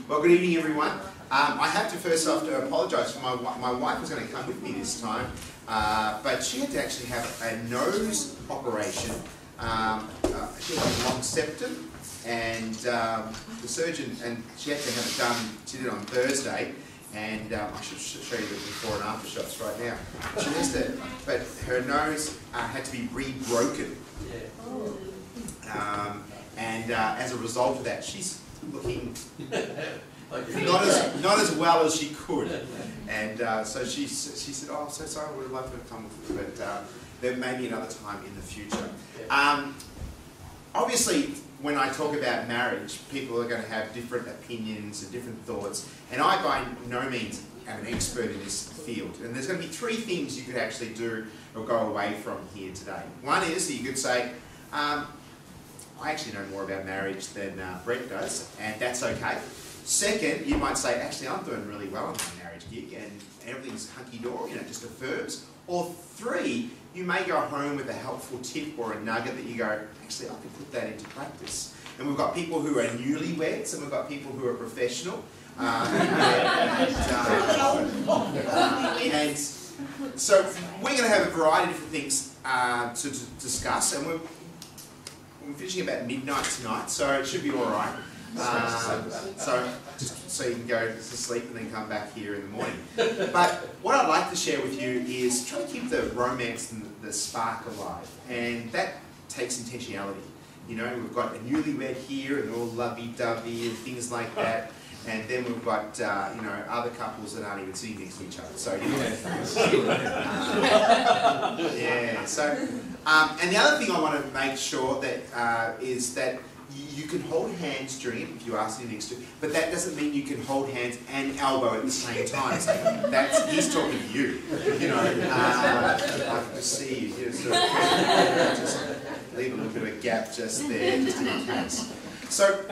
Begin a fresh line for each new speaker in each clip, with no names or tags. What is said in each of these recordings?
Well, good evening, everyone. I have to first off to apologise for my wife was going to come with me this time, but she had to actually have a nose operation. She had a long septum, and the surgeon, and she had to have it done. She did it on Thursday, and I should show you the before and after shots right now. She missed it, but her nose had to be rebroken. And as a result of that, she's looking not as well as she could. And so she said, "Oh, I'm so sorry, I would have loved her to come with me, but there may be another time in the future." Obviously, when I talk about marriage, people are going to have different opinions and different thoughts, and I by no means am an expert in this field. And there's going to be three things you could actually do or go away from here today. One is that you could say, I actually know more about marriage than Brett does, and that's okay. Second, you might say, actually, I'm doing really well on my marriage gig, and everything's hunky-dory, just affirms. Or three, you may go home with a helpful tip or a nugget that you go, actually, I can put that into practice. And we've got people who are newlyweds, and we've got people who are professional. And so we're going to have a variety of different things to discuss, and we're finishing about midnight tonight, so it should be all right. So just so you can go to sleep and then come back here in the morning. But what I'd like to share with you is try to keep the romance and the spark alive, and that takes intentionality. We've got a newlywed here, and they're all lovey-dovey and things like that. And then we've got, other couples that aren't even sitting next to each other. So, yeah. So, and the other thing I want to make sure that is that you can hold hands during it if you are sitting next to, but that doesn't mean you can hold hands and elbow at the same time. So he's talking to you. I can just see you. Just leave a little bit of a gap just there, just in case. So.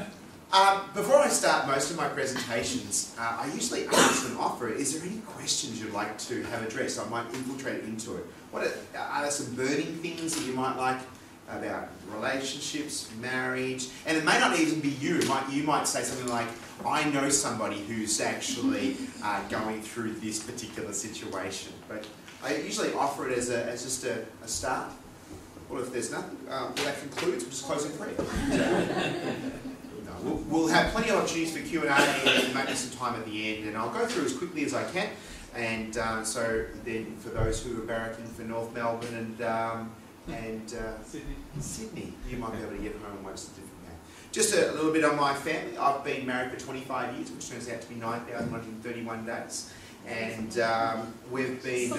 Before I start most of my presentations, I usually ask and offer, is there any questions you'd like to have addressed? I might infiltrate into it. Are there some burning things that you might like about relationships, marriage? And it may not even be you. You might say something like, I know somebody who's actually going through this particular situation. But I usually offer it as just a start. Well, if there's nothing, that concludes. We'll just close in prayer. We'll have plenty of opportunities for Q&A and maybe some time at the end, and I'll go through as quickly as I can. And so then for those who are barracking for North Melbourne and Sydney, you might be able to get home most of the different day. Just a little bit on my family. I've been married for 25 years, which turns out to be 9,131 days. And we've been...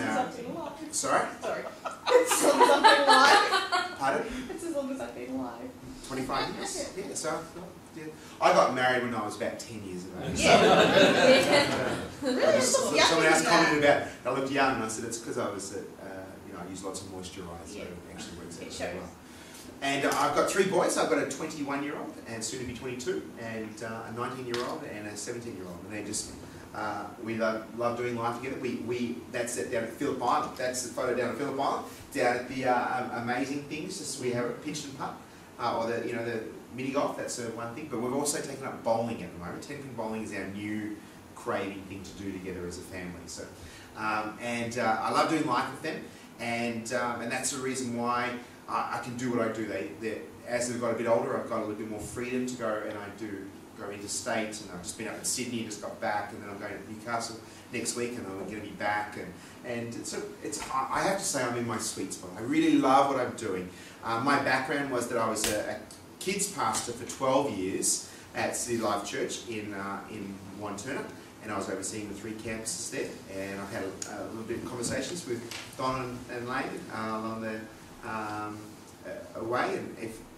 Sorry? Sorry.
It's something live.
Pardon?
It's as long as I've been alive.
25 years? Yeah, so... Yeah. I got married when I was about 10 years of age.
Yeah. Really?
Someone else commented about I looked young, and I said it's because I was I used lots of moisturiser, so it actually works out very well. And I've got three boys. I've got a 21-year-old and soon to be 22, and a 19-year-old and a 17-year-old, and they just we love doing life together. That's it down at Phillip Island. That's the photo down at Phillip Island. Down at the amazing things. Just we have a pitch and putt, or the mini golf, that's one thing, but we've also taken up bowling at the moment. 10-pin bowling is our new craving thing to do together as a family. So, I love doing life with them, and that's the reason why I can do what I do. As they've got a bit older, I've got a little bit more freedom to go, and I do go interstate, and I've just been up in Sydney and just got back, and then I'm going to Newcastle next week, and I'm going to be back, and I have to say I'm in my sweet spot. I really love what I'm doing. My background was that I was a kids pastor for 12 years at City Life Church in Wantirna, and I was overseeing the 3 campuses there, and I've had a little bit of conversations with Don and Lane along the way,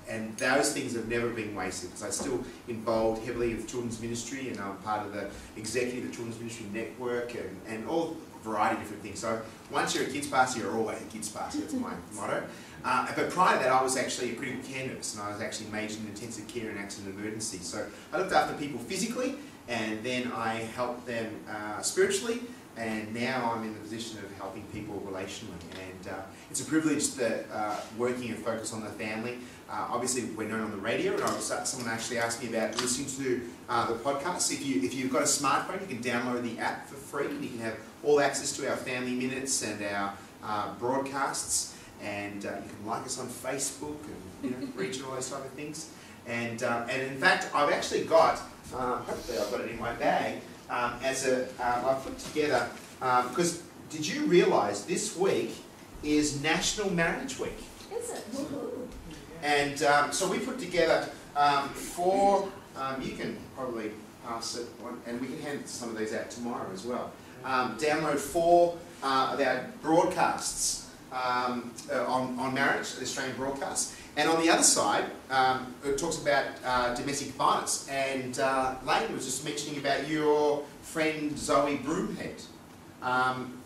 and those things have never been wasted, because I'm still involved heavily with children's ministry, and I'm part of the executive of the Children's Ministry Network, and all variety of different things. So once you're a kids pastor, you're always a kids pastor. That's my motto. But prior to that, I was actually a critical care nurse, and I was actually majored in intensive care and accident emergency. So I looked after people physically, and then I helped them spiritually, and now I'm in the position of helping people relationally. And it's a privilege that working and focus on the family. Obviously, we're known on the radio, and someone actually asked me about listening to the podcast. If you've got a smartphone, you can download the app for free, and you can have all access to our family minutes and our broadcasts. And you can like us on Facebook and reach all those type of things. And in fact, I've actually got, hopefully I've got it in my bag, I've put together, because did you realise this week is National Marriage Week?
Is it? Woohoo.
And so we put together 4, you can probably pass it, and we can hand some of these out tomorrow as well. Download 4 of our broadcasts on marriage, Australian broadcasts. And on the other side, it talks about domestic violence. And Lane was just mentioning about your friend Zoe Broomhead.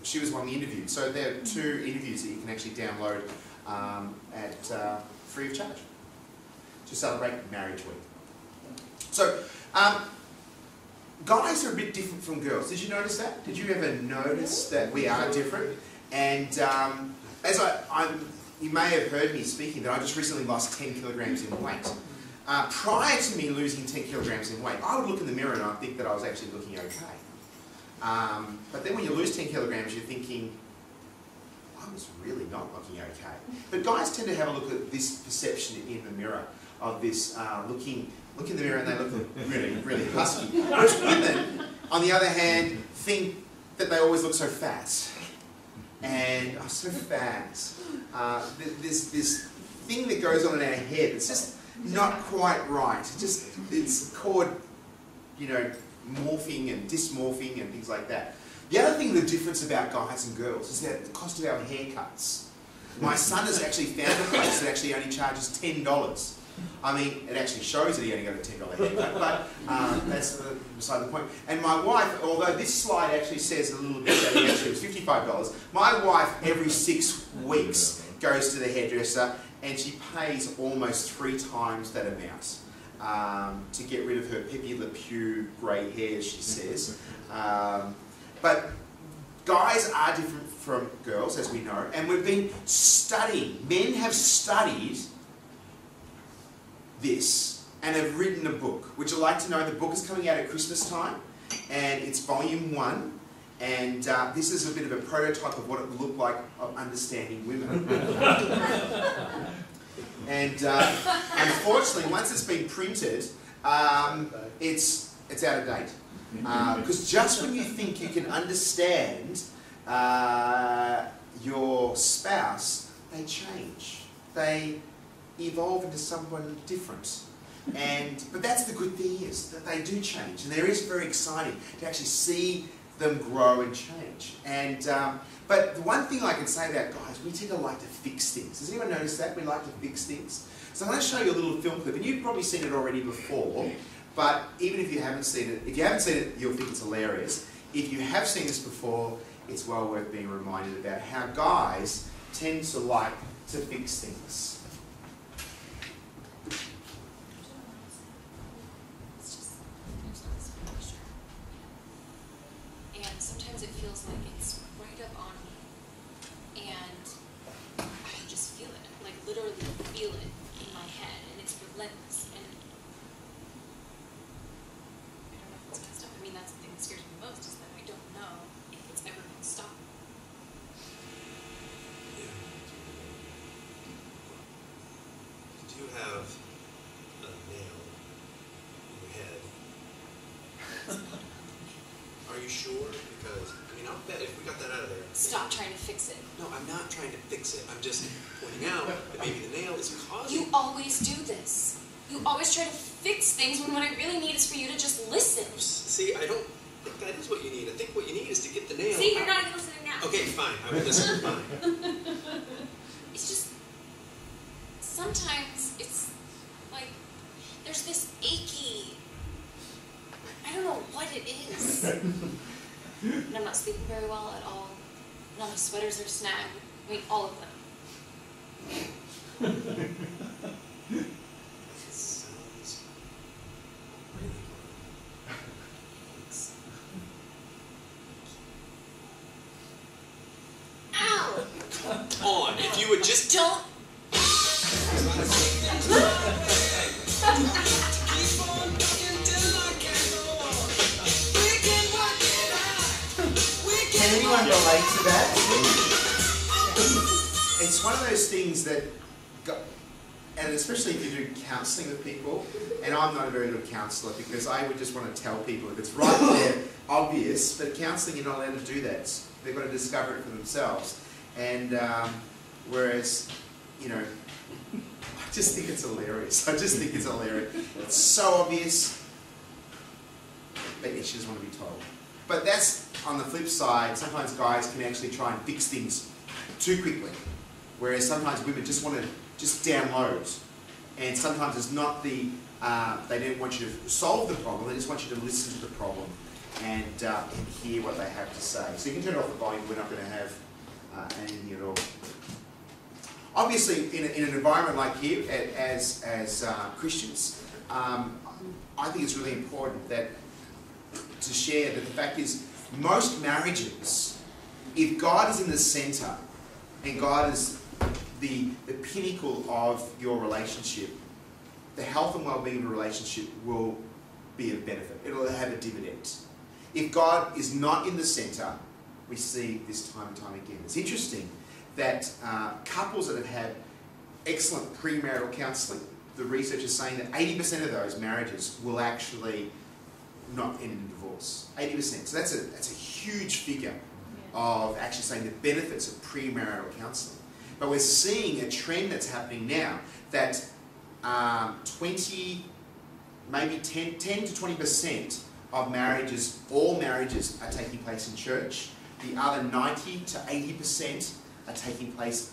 She was one we interviewed. So there are 2 interviews that you can actually download at free of charge to celebrate Marriage Week. So, guys are a bit different from girls. Did you notice that? Did you ever notice that we are different? And as you may have heard me speaking that I just recently lost 10 kilograms in weight. Prior to me losing 10 kilograms in weight, I would look in the mirror and I'd think that I was actually looking okay. But then when you lose 10 kilograms, you're thinking, I was really not looking okay. But guys tend to have a look at this perception in the mirror of this look in the mirror and they look really, really husky. Whereas women, on the other hand, think that they always look so fat. And I'm so fat. This thing that goes on in our head, it's just not quite right. It's called, morphing and dysmorphing and things like that. The other thing, the difference about guys and girls, is that the cost of our haircuts. My son has actually found a place that actually only charges $10. I mean, it actually shows that he only got a $10 haircut, but that's beside the point. And my wife, although this slide actually says a little bit that it actually was $55, my wife every 6 weeks goes to the hairdresser and she pays almost 3 times that amount to get rid of her Pepe Le Pew grey hair, she says. But guys are different from girls, as we know, and we've been studying. Men have studied this and have written a book. Would you like to know? The book is coming out at Christmas time, and it's volume 1, and this is a bit of a prototype of what it would look like of understanding women. And unfortunately, once it's been printed, it's out of date. Because just when you think you can understand your spouse, they change. They evolve into someone different. But that's the good thing, is that they do change. And it is very exciting to actually see them grow and change. But the one thing I can say about guys, we tend to like to fix things. Has anyone noticed that? We like to fix things. So I'm going to show you a little film clip, and you've probably seen it already before, but even if you haven't seen it, you'll think it's hilarious. If you have seen this before, it's well worth being reminded about how guys tend to like to fix things.
And sometimes it feels like it's right up on me, and I just feel it, like literally feel it in my head, and it's relentless. And I don't know if it's gonna stop. I mean, that's the thing that scares me most, is that I don't know if it's ever gonna stop.
Yeah. You do have a nail in your head. Are you sure? Because, I mean, I'll bet if we got that out of there...
Stop trying to fix it.
No, I'm not trying to fix it. I'm just pointing out that maybe the nail is causing...
You always do this. You always try to fix things when what I really need is for you to just listen.
See, I don't think that is what you need. I think what you need is to get the nail
See, you're
out.
not even listening now.
Okay, fine. I will listen. Fine.
It's just... Sometimes it's like there's this achy... I don't know what it is. And I'm not sleeping very well at all. And all my sweaters are snagged. I mean, all of them.
It sounds really good. Thanks. would just...
Don't.
Can anyone relate to that? It's one of those things that, and especially if you do counselling with people, and I'm not a very good counsellor because I would just want to tell people if it's right there, obvious, but counselling you're not allowed to do that. They've got to discover it for themselves. And whereas, you know, I just think it's hilarious. I just think it's hilarious. It's so obvious, but yeah, she doesn't want to be told. But that's on the flip side, sometimes guys can actually try and fix things too quickly, whereas sometimes women just want to just download. And sometimes it's not the, they don't want you to solve the problem, they just want you to listen to the problem and hear what they have to say. So you can turn off the volume, we're not going to have anything at all. Obviously, in an environment like here, as Christians, I think it's really important that to share that the fact is, most marriages, if God is in the centre and God is the pinnacle of your relationship, the health and well-being of a relationship will be of benefit. It'll have a dividend. If God is not in the centre, we see this time and time again. It's interesting that couples that have had excellent premarital counselling, the research is saying that 80% of those marriages will actually not end in divorce. 80%. So that's a huge figure of actually saying the benefits of premarital counselling. But we're seeing a trend that's happening now that 10 to 20% of marriages, all marriages, are taking place in church. The other 90 to 80% are taking place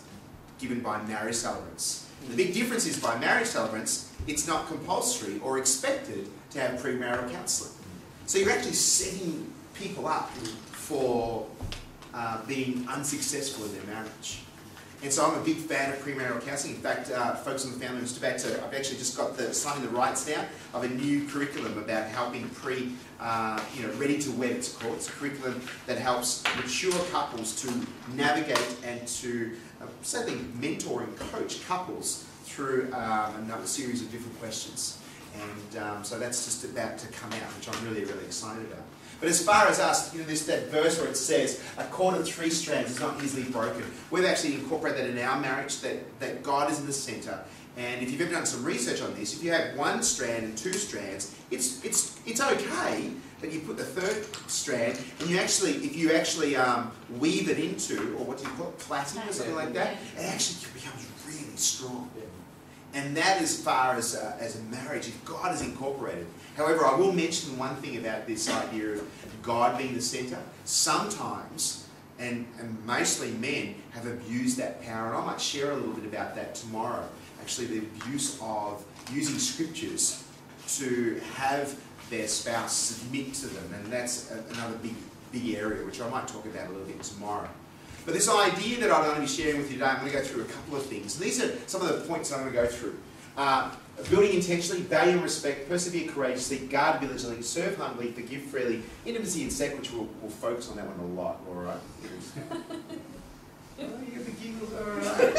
given by marriage celebrants. The big difference is by marriage celebrants, it's not compulsory or expected to have premarital counselling. So you're actually setting people up for being unsuccessful in their marriage. And so I'm a big fan of premarital counselling. In fact, folks in the family was about to, I've actually just got signing the rights now of a new curriculum about helping ready to wed, it's called. It's a curriculum that helps mature couples to navigate and to certainly mentor and coach couples through another series of different questions. And so that's just about to come out, which I'm really, really excited about. But as far as us, there's that verse where it says, a cord of 3 strands is not easily broken. We've actually incorporated that in our marriage, that God is in the centre. And if you've ever done some research on this, if you have 1 strand and 2 strands, it's okay, but you put the 3rd strand, and if you actually weave it into, or what do you call it, plaiting or something like that, it actually becomes really strong. And that as far as a marriage, if God is incorporated. However, I will mention one thing about this idea of God being the centre. Sometimes, and mostly men, have abused that power, and I might share a little bit about that tomorrow. Actually, the abuse of using scriptures to have their spouse submit to them, and that's another big area, which I might talk about a little bit tomorrow. But this idea that I'm going to be sharing with you today, I'm going to go through a couple of things. And these are some of the points I'm going to go through. Building intentionally, value and respect, persevere courageously, guard diligently, serve humbly, forgive freely, intimacy and sex, which we'll focus on that one a lot, alright? Oh, you get the giggles, alright.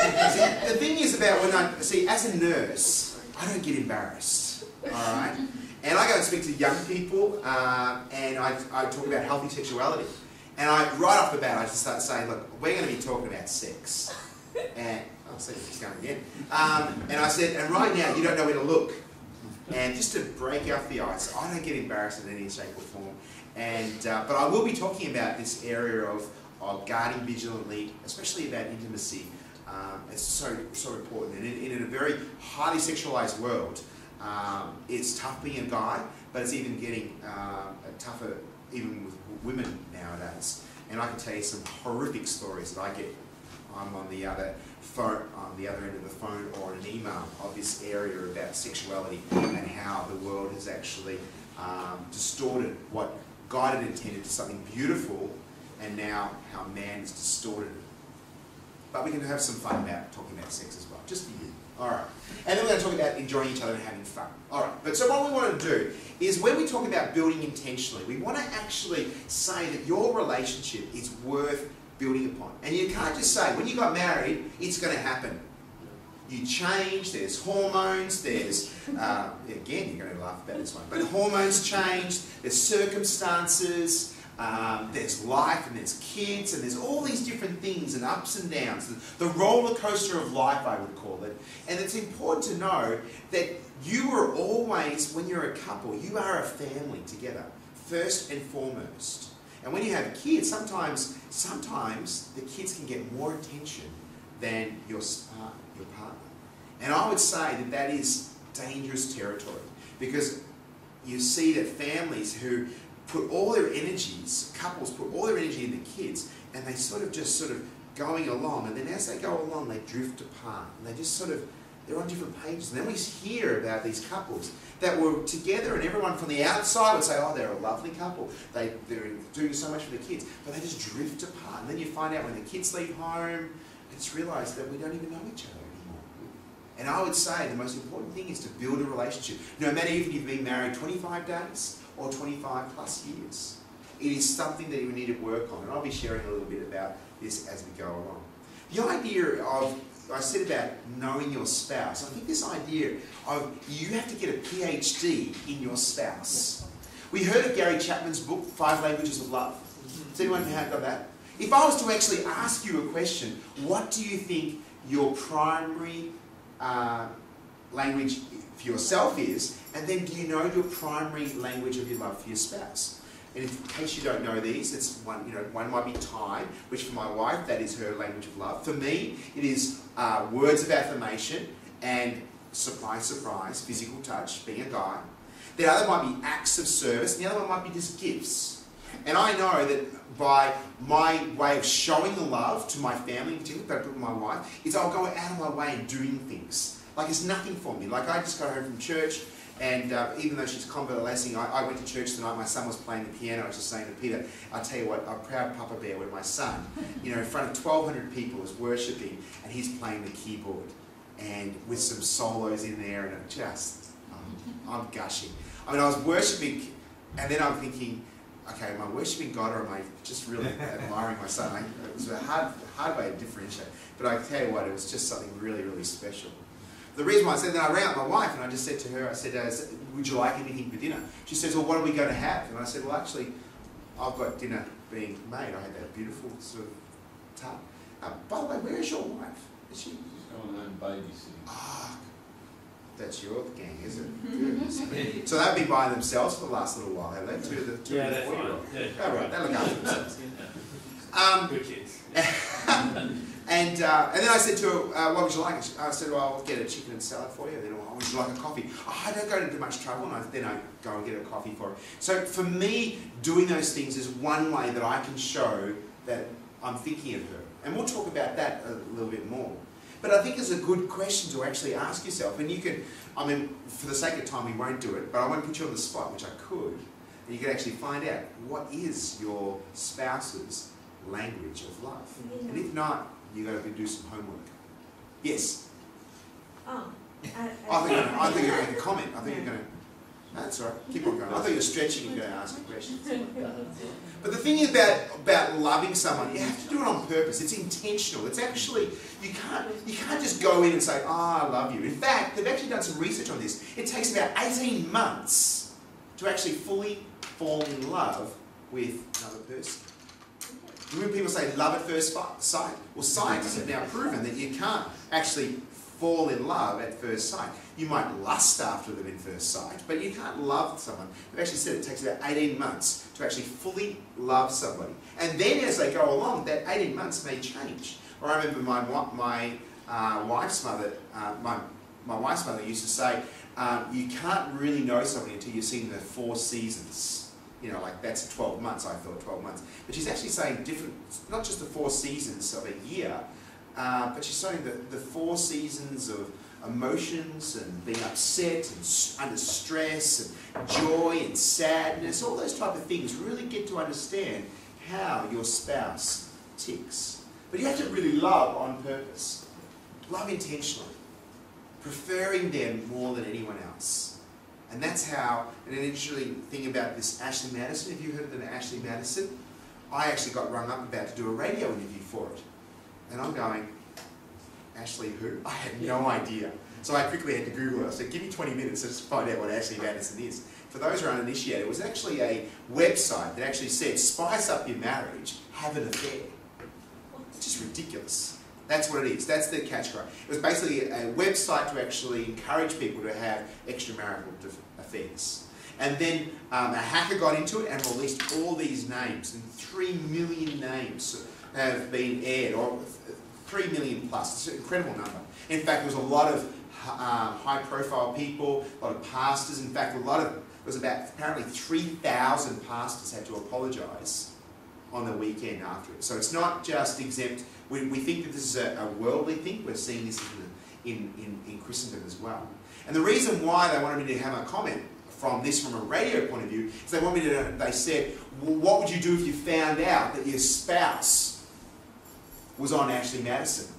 The thing is about as a nurse, I don't get embarrassed, alright? And I go and speak to young people, and I talk about healthy sexuality. And right off the bat, I just start saying, look, we're going to be talking about sex. And I'll see if it's going again. And I said, and right now, you don't know where to look. And just to break off the ice, I don't get embarrassed in any shape or form. And but I will be talking about this area of guarding vigilantly, especially about intimacy. It's so important. And in a very highly sexualized world, it's tough being a guy, but it's even getting tougher even with women nowadays. And I can tell you some horrific stories that I get. I'm on the other end of the phone or an email of this area about sexuality and how the world has actually distorted what God had intended to something beautiful, and now how man has distorted it. But we can have some fun about talking about sex as well, just for you. Alright. And then we're going to talk about enjoying each other and having fun. Alright. But so what we want to do is when we talk about building intentionally, we want to actually say that your relationship is worth building upon. And you can't just say, when you got married, it's going to happen. You change, there's hormones, there's, again, you're going to laugh about this one, but hormones change, there's circumstances, there's life, and there's kids, and there's all these different things and ups and downs. The roller coaster of life, I would call it. And it's important to know that you are always, when you're a couple, you are a family together, first and foremost. And when you have kids, sometimes the kids can get more attention than your partner. And I would say that that is dangerous territory, because you see that families who put all their energies, couples put all their energy in the kids, and they sort of going along, and then as they go along they drift apart, and they just they're on different pages. And then we hear about these couples that were together, and everyone from the outside would say, oh, they're a lovely couple, they're doing so much for the kids, but they just drift apart. And then you find out when the kids leave home, it's realised that we don't even know each other anymore. And I would say the most important thing is to build a relationship. No matter if you've been married 25 days or 25 plus years. It is something that you need to work on. And I'll be sharing a little bit about this as we go along. The idea of, I said about knowing your spouse, I think this idea of you have to get a PhD in your spouse. We heard of Gary Chapman's book, 5 Languages of Love. Has anyone got that? If I was to actually ask you a question, what do you think your primary language for yourself is, and then do you know your primary language of your love for your spouse? And in case you don't know these, it's one might be time, which for my wife, that is her language of love. For me, it is words of affirmation and, surprise, surprise, physical touch, being a guy. The other might be acts of service, and the other one might be just gifts. And I know that by my way of showing the love to my family, particularly with my wife, is I'll go out of my way and doing things. Like it's nothing for me. Like I just got home from church, and even though she's convalescing, I went to church tonight, my son was playing the piano. I was just saying to Peter, I'll tell you what, I'm a proud Papa Bear when my son, in front of 1,200 people is worshipping, and he's playing the keyboard, and with some solos in there, and I'm gushing. I mean, I was worshipping, and then I'm thinking, okay, am I worshipping God, or am I just really admiring my son? It was a hard way to differentiate. But I tell you what, it was just something really, really special. The reason why I said that, I rang up my wife and I just said to her, I said, would you like anything for dinner? She says, well, what are we going to have? And I said, well, actually, I've got dinner being made. I had that beautiful sort of tub. By the way, where is your wife? Is she?
She's going home babysitting.
Ah, that's your gang, is it? Good. So they've been by themselves for the last little while, have they? Two of the 4-year-old. Yeah. Oh, right, they look after themselves.
Good kids.
And then I said to her, what would you like? I said, well, I'll get a chicken and salad for you. And then, oh, would you like a coffee? Oh, I don't go into much trouble. And then I go and get a coffee for her. So for me, doing those things is one way that I can show that I'm thinking of her. And we'll talk about that a little bit more. But I think it's a good question to actually ask yourself. And you can, I mean, for the sake of time, we won't do it. But I won't put you on the spot, which I could. And you can actually find out, what is your spouse's language of love?
Yeah.
And if not, you've got to do some homework. Yes?
Oh.
I think you're going to make a comment. I think you're going to... No, that's all right. Keep on going. I thought you were stretching and going to ask a question. But the thing is about loving someone, you have to do it on purpose. It's intentional. It's actually... You can't just go in and say, oh, I love you. In fact, they've actually done some research on this. It takes about 18 months to actually fully fall in love with another person. When people say love at first sight, well, scientists have now proven that you can't actually fall in love at first sight. You might lust after them in first sight, but you can't love someone. They've actually said it takes about 18 months to actually fully love somebody. And then as they go along, that 18 months may change. Or I remember my wife's mother, my wife's mother used to say, you can't really know somebody until you've seen the 4 seasons. Like that's 12 months, I thought 12 months. But she's actually saying different, not just the 4 seasons of a year, but she's saying the 4 seasons of emotions and being upset and under stress and joy and sadness, all those type of things. Really get to understand how your spouse ticks. But you have to really love on purpose. Love intentionally. Preferring them more than anyone else. And that's how, and an interesting thing about this Ashley Madison, have you heard of the Ashley Madison? I actually got rung up about to do a radio interview for it. And I'm going, Ashley who? I had no idea. So I quickly had to Google it. I said, give me 20 minutes to just find out what Ashley Madison is. For those who are uninitiated, it was actually a website that actually said, spice up your marriage, have an affair. It's just ridiculous. That's what it is. That's the catch cry. It was basically a website to actually encourage people to have extramarital affairs. And then a hacker got into it and released all these names, and 3 million names have been aired, or 3 million plus. It's an incredible number. In fact, there was a lot of high-profile people, a lot of pastors. In fact, there was about apparently 3,000 pastors had to apologise on the weekend after it. So it's not just exempt. We think that this is a worldly thing. We're seeing this in Christendom as well. And the reason why they wanted me to have a comment from a radio point of view is they said, well, what would you do if you found out that your spouse was on Ashley Madison?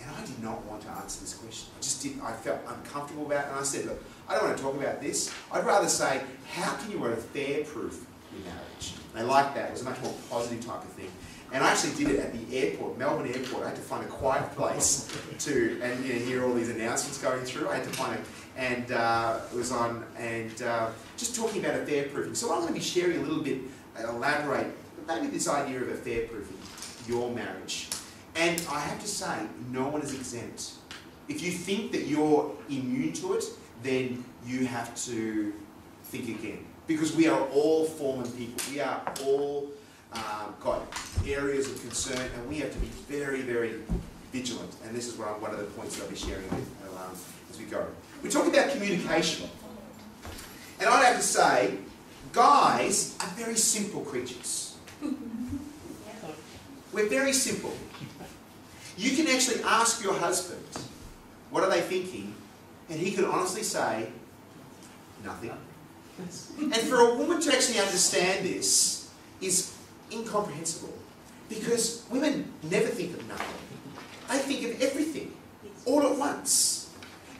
And I did not want to answer this question. I felt uncomfortable about it, and I said, look, I don't want to talk about this. I'd rather say, how can you affair-proof your marriage? They liked that. It was a much more positive type of thing. And I actually did it at the airport, Melbourne Airport. I had to find a quiet place to hear all these announcements going through. I had to find it was on, just talking about affair-proofing. So I'm going to be sharing a little bit, elaborate, maybe this idea of affair-proofing your marriage. And I have to say, no one is exempt. If you think that you're immune to it, then you have to think again. Because we are all fallen people. We are all got areas of concern, and we have to be very, very vigilant. And this is one of the points that I'll be sharing with as we go. We're talking about communication. And I'd have to say, guys are very simple creatures. We're very simple. You can actually ask your husband, what are they thinking? And he can honestly say, nothing. And for a woman to actually understand this is incomprehensible. Because women never think of nothing. They think of everything, all at once.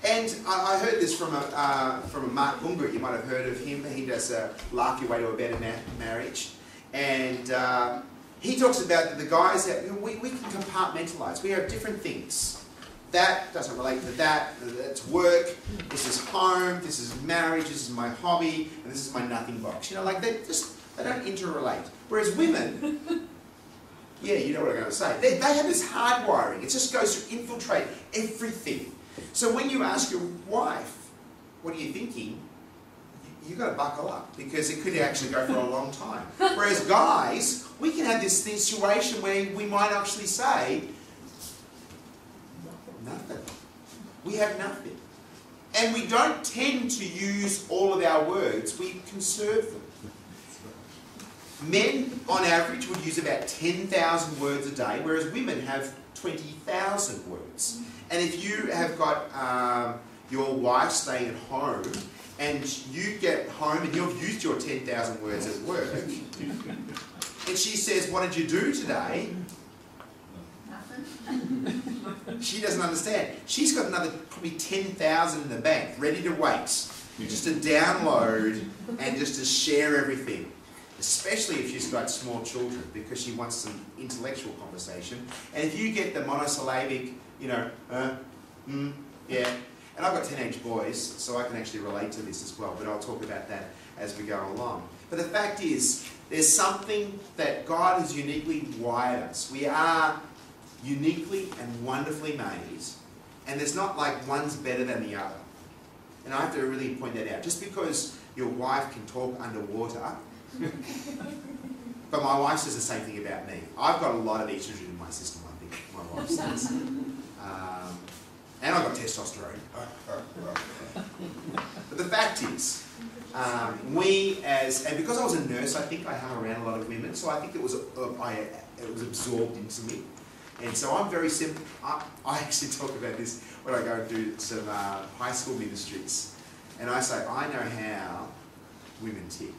And I heard this from a Mark Bunga. You might have heard of him. He does Laugh Your Way to a Better Marriage. And he talks about the guys that we can compartmentalise. We have different things. That doesn't relate to that. That's work. This is home. This is marriage. This is my hobby. And this is my nothing box. You know, like they don't interrelate. Whereas women, yeah, you know what I'm going to say. They have this hardwiring. It just goes to infiltrate everything. So when you ask your wife, what are you thinking? You've got to buckle up, because it could actually go for a long time. Whereas guys, we can have this situation where we might actually say, nothing. We have nothing. And we don't tend to use all of our words, we conserve them. Men, on average, would use about 10,000 words a day, whereas women have 20,000 words. And if you have got your wife staying at home, and you get home and you've used your 10,000 words at work, and she says, what did you do today? Nothing. She doesn't understand. She's got another probably 10,000 in the bank, ready to wait, just to download and just to share everything. Especially if she's got small children, because she wants some intellectual conversation. And if you get the monosyllabic, yeah. And I've got teenage boys, so I can actually relate to this as well, but I'll talk about that as we go along. But the fact is, there's something that God has uniquely wired us. We are uniquely and wonderfully made, and there's not like one's better than the other. And I have to really point that out. Just because your wife can talk underwater, but my wife says the same thing about me. I've got a lot of estrogen in my system, I think, my wife says. And I've got testosterone. But the fact is, and because I was a nurse, I think I hung around a lot of women, so I think it was absorbed into me. And so I'm very simple. I actually talk about this when I go and do some high school ministries. And I say, I know how women tick.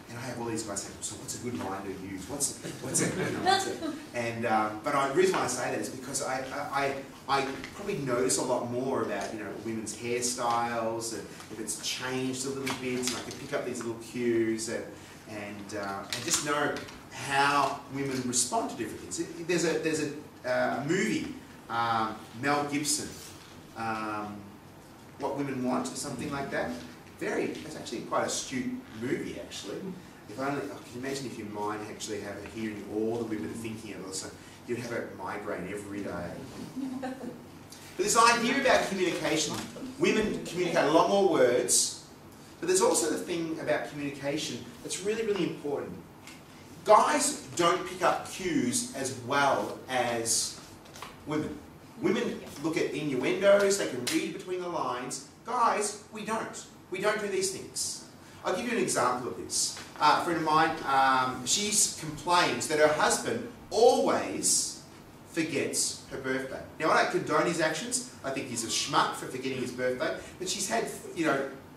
And I have all these guys say, so what's a good line to use? What's a good answer? And but the reason why I say that is because I probably notice a lot more about women's hairstyles, and if it's changed a little bit, and I can pick up these little cues, and just know how women respond to different things. There's a movie, Mel Gibson, What Women Want, or something like that. It's actually quite an astute movie, actually. If only, can you imagine if your mind actually had hearing all the women thinking of it, you'd have a migraine every day. But this idea about communication, women communicate a lot more words, but there's also the thing about communication that's really, really important. Guys don't pick up cues as well as women. Women look at innuendos, they can read between the lines. Guys, we don't. We don't do these things. I'll give you an example of this. A friend of mine, she complains that her husband always forgets her birthday. Now, I don't condone his actions. I think he's a schmuck for forgetting his birthday. But she's had,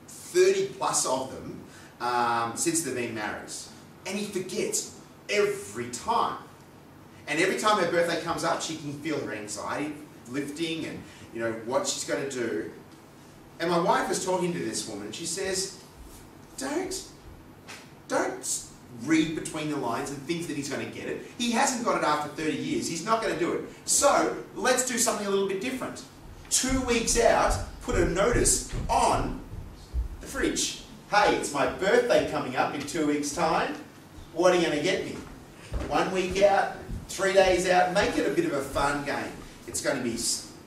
30 plus of them since they've been married. And he forgets every time. And every time her birthday comes up, she can feel her anxiety lifting and, what she's going to do. And my wife was talking to this woman, and she says, don't read between the lines and think that he's going to get it. He hasn't got it after 30 years. He's not going to do it. So let's do something a little bit different. 2 weeks out, put a notice on the fridge. Hey, it's my birthday coming up in 2 weeks' time. What are you going to get me? 1 week out, 3 days out. Make it a bit of a fun game. It's going to be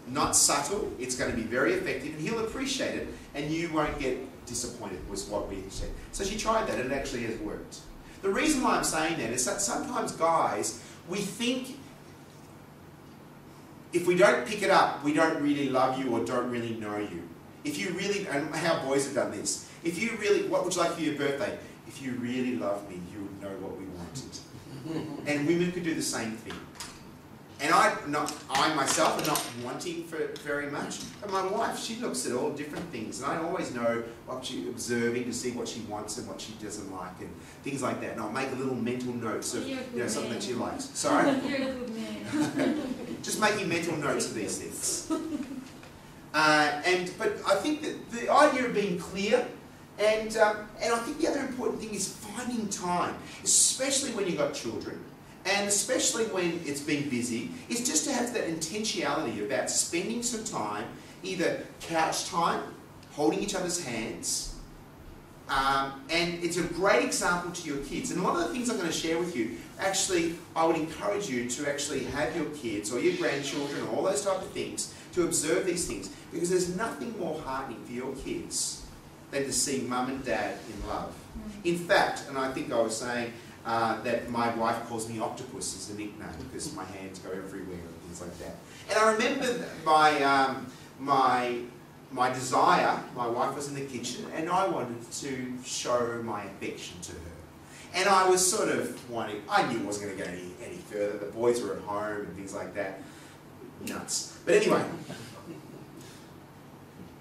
not subtle. It's going to be very effective, and he'll appreciate it, and you won't get disappointed, was what we said. So she tried that, and it actually has worked. The reason why I'm saying that is that sometimes guys, we think if we don't pick it up, we don't really love you or don't really know you. If you really, and how boys have done this, if you really, what would you like for your birthday? If you really love me, you would know what we wanted. And women could do the same thing. And I myself am not wanting for very much, but my wife, she looks at all different things, and I always know what she's observing to see what she wants and what she doesn't like, and things like that. And I'll make a little mental notes of something that she likes. Sorry?
You're a good man.
Just making mental notes of these things. But I think that the idea of being clear, and I think the other important thing is finding time, especially when you've got children. And especially when it's been busy, is just to have that intentionality about spending some time, either couch time, holding each other's hands, and it's a great example to your kids. And a lot of the things I'm going to share with you, actually, I would encourage you to actually have your kids or your grandchildren or all those type of things to observe these things, because there's nothing more heartening for your kids than to see mum and dad in love. In fact, and I think I was saying, that my wife calls me Octopus as a nickname because my hands go everywhere and things like that. And I remember my desire, my wife was in the kitchen and I wanted to show my affection to her. And I was sort of wanting, I knew it wasn't going to go any further. The boys were at home and things like that. Nuts. But anyway,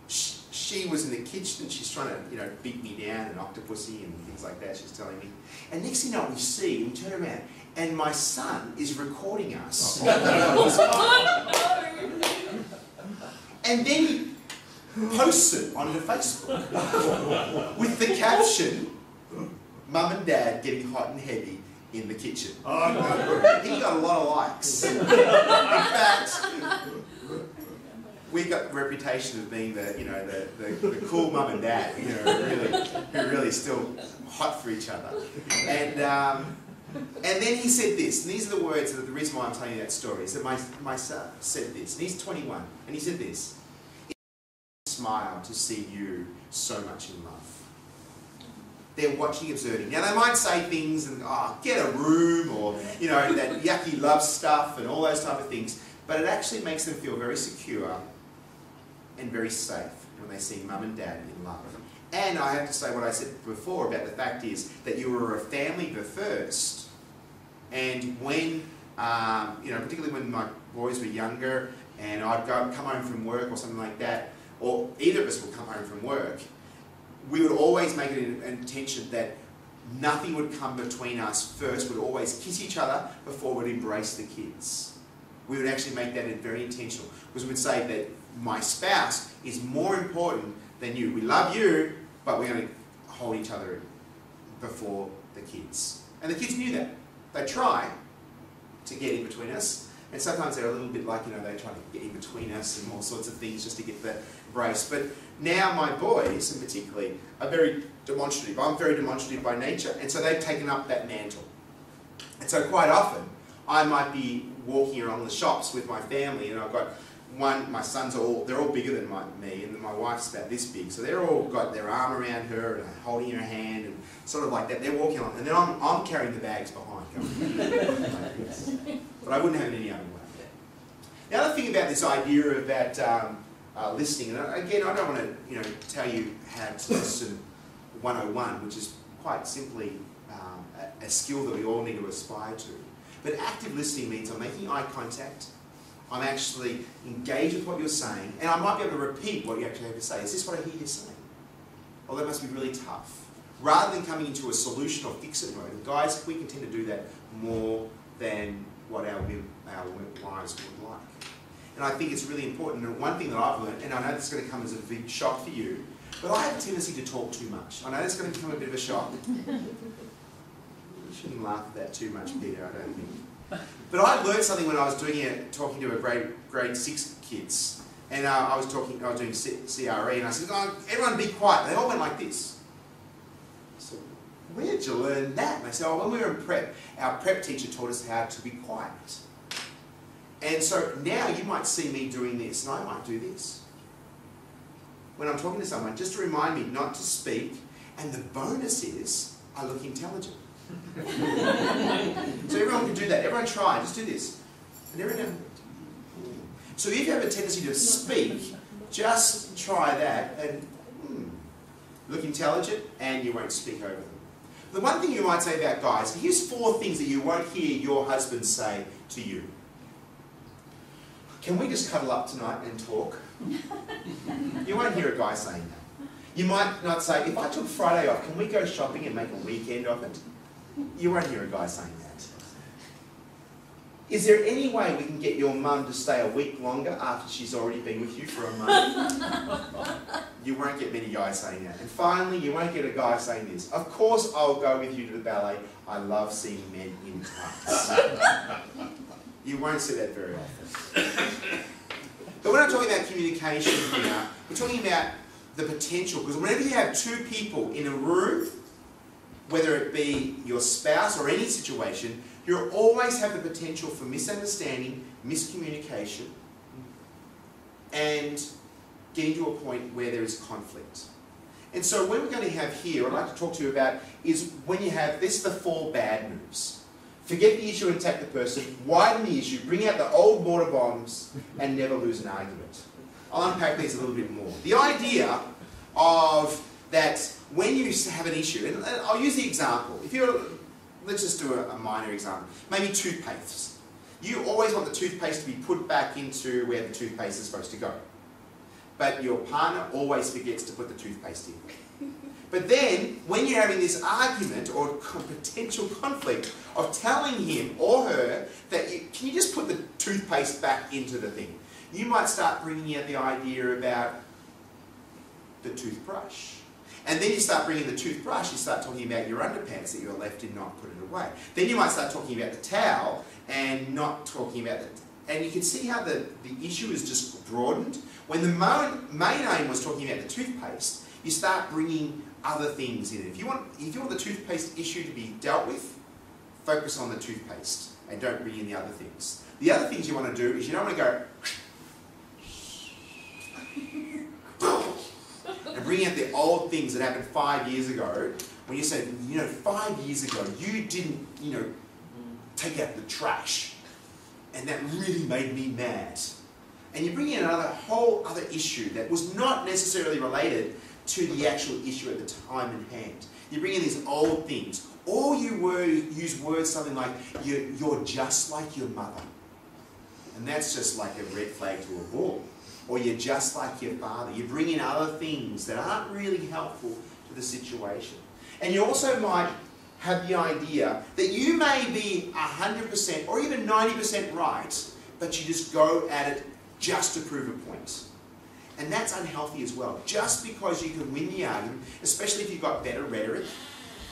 she was in the kitchen and she's trying to, beat me down and octopusy and things like that, she's telling me. And next thing you know, we see, we turn around, and my son is recording us. And then he posts it onto Facebook with the caption, Mum and Dad getting hot and heavy in the kitchen. Oh, no. He got a lot of likes. In fact, we got the reputation of being the cool mum and dad, who are really still hot for each other. And then he said this, and these are the words that the reason why I'm telling you that story, is that my son said this, and he's 21, and he said this: "It's a smile to see you so much in love." They're watching, observing. Now they might say things and, get a room, or, that yucky love stuff and all those type of things, but it actually makes them feel very secure and very safe when they see mum and dad in love. And I have to say what I said before about the fact is that you were a family first, and when, particularly when my boys were younger and I'd come home from work or something like that, or either of us would come home from work, we would always make it an intention that nothing would come between us first. We'd always kiss each other before we'd embrace the kids. We would actually make that very intentional, because we would say that my spouse is more important than you. We love you, but we're going to hold each other before the kids. And the kids knew that. They try to get in between us, and sometimes they're a little bit like, they try to get in between us and all sorts of things just to get the brace. But now my boys, and particularly, are very demonstrative. I'm very demonstrative by nature, and so they've taken up that mantle. And so quite often, I might be walking around the shops with my family, and I've got my sons they're all bigger than me, and my wife's about this big, so they're all got their arm around her and holding her hand and sort of like that. They're walking on, and then I'm carrying the bags behind, going, but I wouldn't have it any other way. The other thing about this idea about listening, and again, I don't want to tell you how to listen 101, which is quite simply a skill that we all need to aspire to. But active listening means I'm making eye contact, I'm actually engaged with what you're saying, and I might be able to repeat what you actually have to say. Is this what I hear you saying? Oh, that must be really tough. Rather than coming into a solution or fix-it mode, and guys, we can tend to do that more than what our wives would like. And I think it's really important, and one thing that I've learned, and I know this is going to come as a big shock for you, but I have a tendency to talk too much. I know it's going to become a bit of a shock. You shouldn't laugh at that too much, Peter, I don't think. But I learned something when I was talking to a grade 6 kids, and I was doing CRE, and I said, "Oh, everyone be quiet." They all went like this. So, where did you learn that? And they said, "Oh, when we were in prep, our prep teacher taught us how to be quiet." And so now you might see me doing this, and I might do this when I'm talking to someone, just to remind me not to speak. And the bonus is, I look intelligent. So everyone can do that. Everyone try. Just do this. And everyone. So if you have a tendency to speak, just try that and look intelligent, and you won't speak over them. The one thing you might say about guys, here's 4 things that you won't hear your husband say to you. Can we just cuddle up tonight and talk? You won't hear a guy saying that. You might not say, if I took Friday off, can we go shopping and make a weekend of it? You won't hear a guy saying that. Is there any way we can get your mum to stay a week longer after she's already been with you for a month? You won't get many guys saying that. And finally, you won't get a guy saying this. Of course I'll go with you to the ballet. I love seeing men in tights. You won't see that very often. But we're not talking about communication here. We're talking about the potential. Because whenever you have 2 people in a room, whether it be your spouse or any situation, you'll always have the potential for misunderstanding, miscommunication, and getting to a point where there is conflict. And so what we're going to have here, I'd like to talk to you about, is when you have, this is the 4 bad moves. Forget the issue and attack the person, widen the issue, bring out the old mortar bombs, and never lose an argument. I'll unpack these a little bit more. The idea of that when you have an issue, and I'll use the example. Let's just do a minor example. Maybe toothpaste. You always want the toothpaste to be put back into where the toothpaste is supposed to go. But your partner always forgets to put the toothpaste in. But then, when you're having this argument or potential conflict of telling him or her that, can you just put the toothpaste back into the thing? You might start bringing out the idea about the toothbrush. And then you start bringing the toothbrush, you start talking about your underpants that you left and not put it away. Then you might start talking about the towel and not talking about and you can see how the issue is just broadened. When the main aim was talking about the toothpaste, you start bringing other things in it. If you want the toothpaste issue to be dealt with, focus on the toothpaste and don't bring in the other things. The other things you want to do is you don't want to go and bring out the old things that happened 5 years ago when you said, 5 years ago you didn't, take out the trash and that really made me mad. And you bring in another whole other issue that was not necessarily related to the actual issue at the time in hand. You bring in these old things. Or you use words something like, you're just like your mother. And that's just like a red flag to a bull. Or you're just like your father. You bring in other things that aren't really helpful to the situation. And you also might have the idea that you may be 100% or even 90% right, but you just go at it just to prove a point. And that's unhealthy as well. Just because you can win the argument, especially if you've got better rhetoric,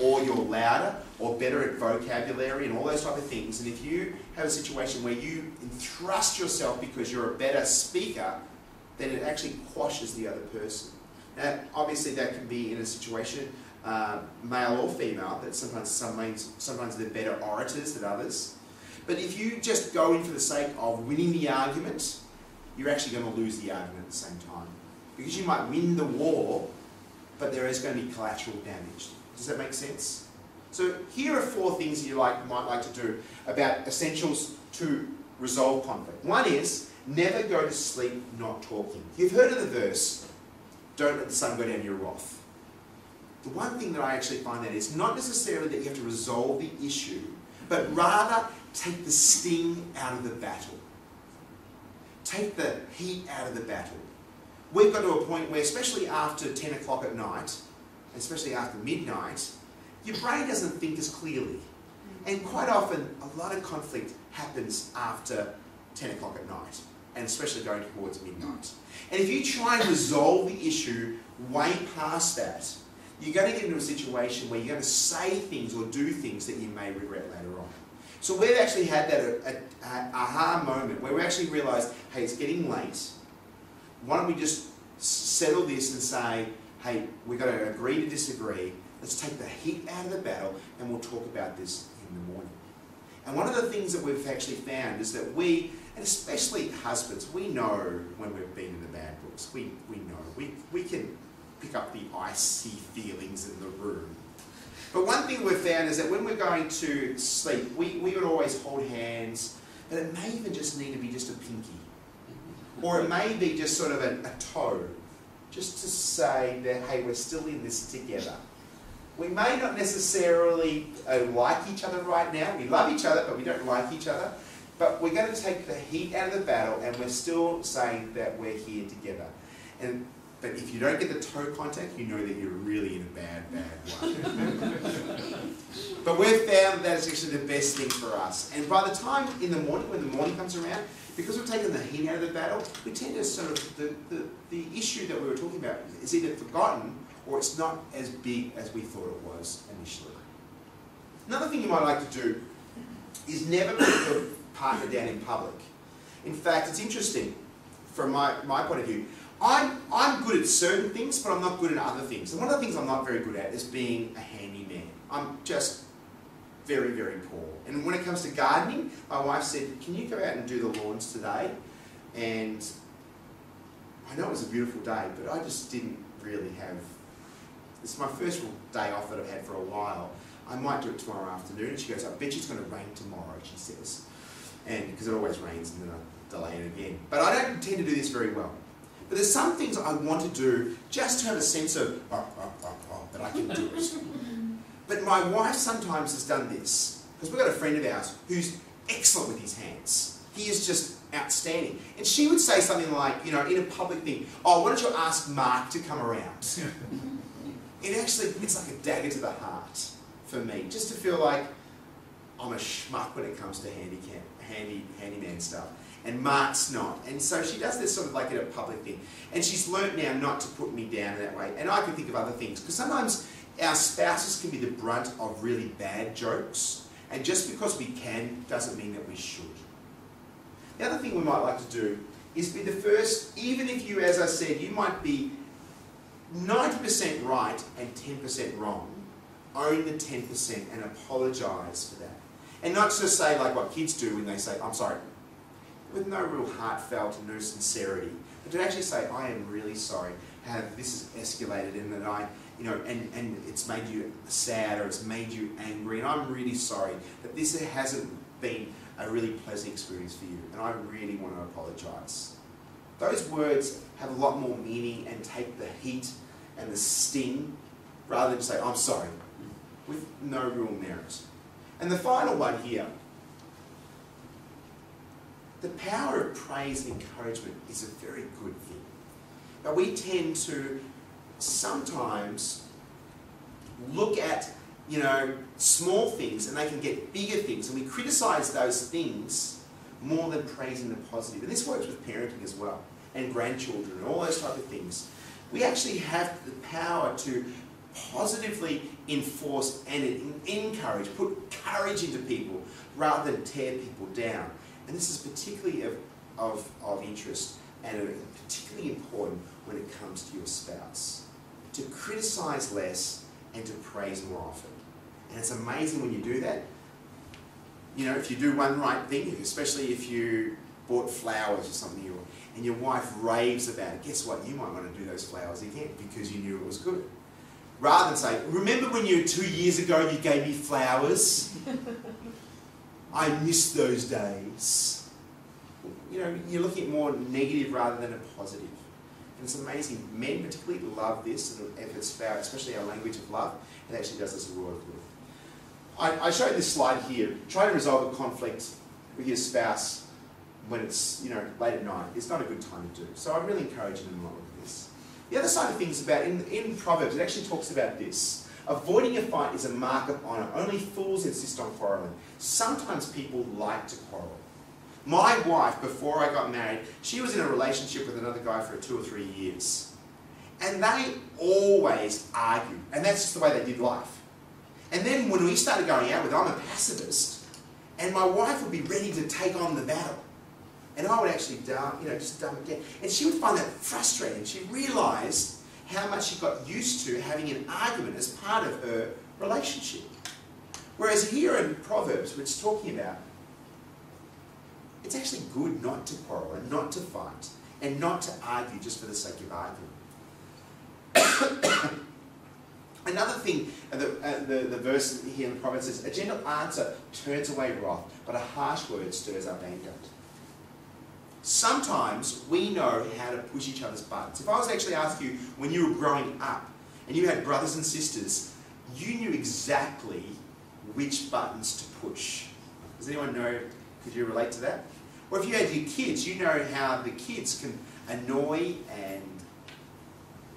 or you're louder, or better at vocabulary and all those type of things, and if you have a situation where you entrust yourself because you're a better speaker, then it actually quashes the other person. Now, obviously that can be in a situation, male or female, that sometimes they're better orators than others. But if you just go in for the sake of winning the argument, you're actually going to lose the argument at the same time. Because you might win the war, but there is going to be collateral damage. Does that make sense? So here are 4 things you might like to do about essentials to resolve conflict. One is, never go to sleep not talking. You've heard of the verse, don't let the sun go down your wrath. The one thing that I actually find that is not necessarily that you have to resolve the issue, but rather take the sting out of the battle. Take the heat out of the battle. We've got to a point where, especially after 10 o'clock at night, especially after midnight, your brain doesn't think as clearly. And quite often, a lot of conflict happens after 10 o'clock at night, and especially going towards midnight. And if you try and resolve the issue way past that, you're going to get into a situation where you're going to say things or do things that you may regret later on. So we've actually had that aha moment where we actually realised, hey, it's getting late. Why don't we just settle this and say, hey, we've got to agree to disagree. Let's take the heat out of the battle and we'll talk about this in the morning. And one of the things that we've actually found is that we, and especially husbands, we know when we've been in the bad books. We know. We can pick up the icy feelings in the room. But one thing we've found is that when we're going to sleep, we would always hold hands, but it may even just need to be just a pinky. Or it may be just sort of a toe, just to say that, hey, we're still in this together. We may not necessarily like each other right now. We love each other, but we don't like each other. But we're going to take the heat out of the battle, and we're still saying that we're here together. But if you don't get the toe contact, you know that you're really in a bad one. But we've found that it's actually the best thing for us. And by the time in the morning, when the morning comes around, because we've taken the heat out of the battle, we tend to sort of, the issue that we were talking about is either forgotten or it's not as big as we thought it was initially. Another thing you might like to do is never put your partner down in public. In fact, it's interesting from my point of view. I'm good at certain things, but I'm not good at other things. And one of the things I'm not very good at is being a handyman. I'm just very, very poor. And when it comes to gardening, my wife said, can you go out and do the lawns today? And I know it was a beautiful day, but I just didn't really have... It's my first day off that I've had for a while. I might do it tomorrow afternoon. And she goes, I bet it's going to rain tomorrow, she says. And because it always rains and then I delay it again. But I don't tend to do this very well. But there's some things I want to do just to have a sense of, that I can do it. But my wife sometimes has done this, because we've got a friend of ours who's excellent with his hands. He is just outstanding. And she would say something like, you know, in a public thing, oh, why don't you ask Mark to come around? It's like a dagger to the heart for me, just to feel like I'm a schmuck when it comes to handyman stuff. And Mark's not. And so she does this sort of like in a public thing. And she's learnt now not to put me down that way. And I can think of other things. Because sometimes our spouses can be the brunt of really bad jokes. And just because we can doesn't mean that we should. The other thing we might like to do is be the first, even if you, as I said, you might be 90% right and 10% wrong, own the 10% and apologise for that. And not just say like what kids do when they say, I'm sorry, with no real heartfelt and no sincerity, but to actually say, I am really sorry how this has escalated and that I, you know, and it's made you sad or it's made you angry, and I'm really sorry that this hasn't been a really pleasant experience for you, and I really want to apologise. Those words have a lot more meaning and take the heat and the sting rather than say, I'm sorry, with no real merit. And the final one here, the power of praise and encouragement is a very good thing. But we tend to sometimes look at, you know, small things and they can get bigger things, and we criticise those things more than praising the positive. And this works with parenting as well, and grandchildren and all those type of things. We actually have the power to positively enforce and encourage, put courage into people rather than tear people down. And this is particularly of interest and particularly important when it comes to your spouse. To criticise less and to praise more often. And it's amazing when you do that. You know, if you do one right thing, especially if you bought flowers or something, and your wife raves about it, guess what? You might want to do those flowers again because you knew it was good. Rather than say, remember when 2 years ago you gave me flowers? I miss those days. You know, you're looking at more negative rather than a positive. And it's amazing. Men particularly love this, and if it's about, especially our language of love, it actually does us a world of good. I showed this slide here. Try to resolve a conflict with your spouse when it's, late at night. It's not a good time to do. So I really encourage you to look at this. The other side of things is about, in Proverbs, it actually talks about this. Avoiding a fight is a mark of honour. Only fools insist on quarrelling. Sometimes people like to quarrel. My wife, before I got married, she was in a relationship with another guy for 2 or 3 years. And they always argued. And that's just the way they did life. And then when we started going out with, I'm a pacifist, and my wife would be ready to take on the battle. And I would actually just dumb it down. And she would find that frustrating. She realised how much she got used to having an argument as part of her relationship. Whereas here in Proverbs, which is talking about, it's actually good not to quarrel and not to fight and not to argue just for the sake of arguing. Another thing, the verse here in the Proverbs says, a gentle answer turns away wrath, but a harsh word stirs up anger. Sometimes we know how to push each other's buttons. If I was actually asking you, when you were growing up and you had brothers and sisters, you knew exactly which buttons to push. Does anyone know, could you relate to that? Or if you had your kids, you know how the kids can annoy and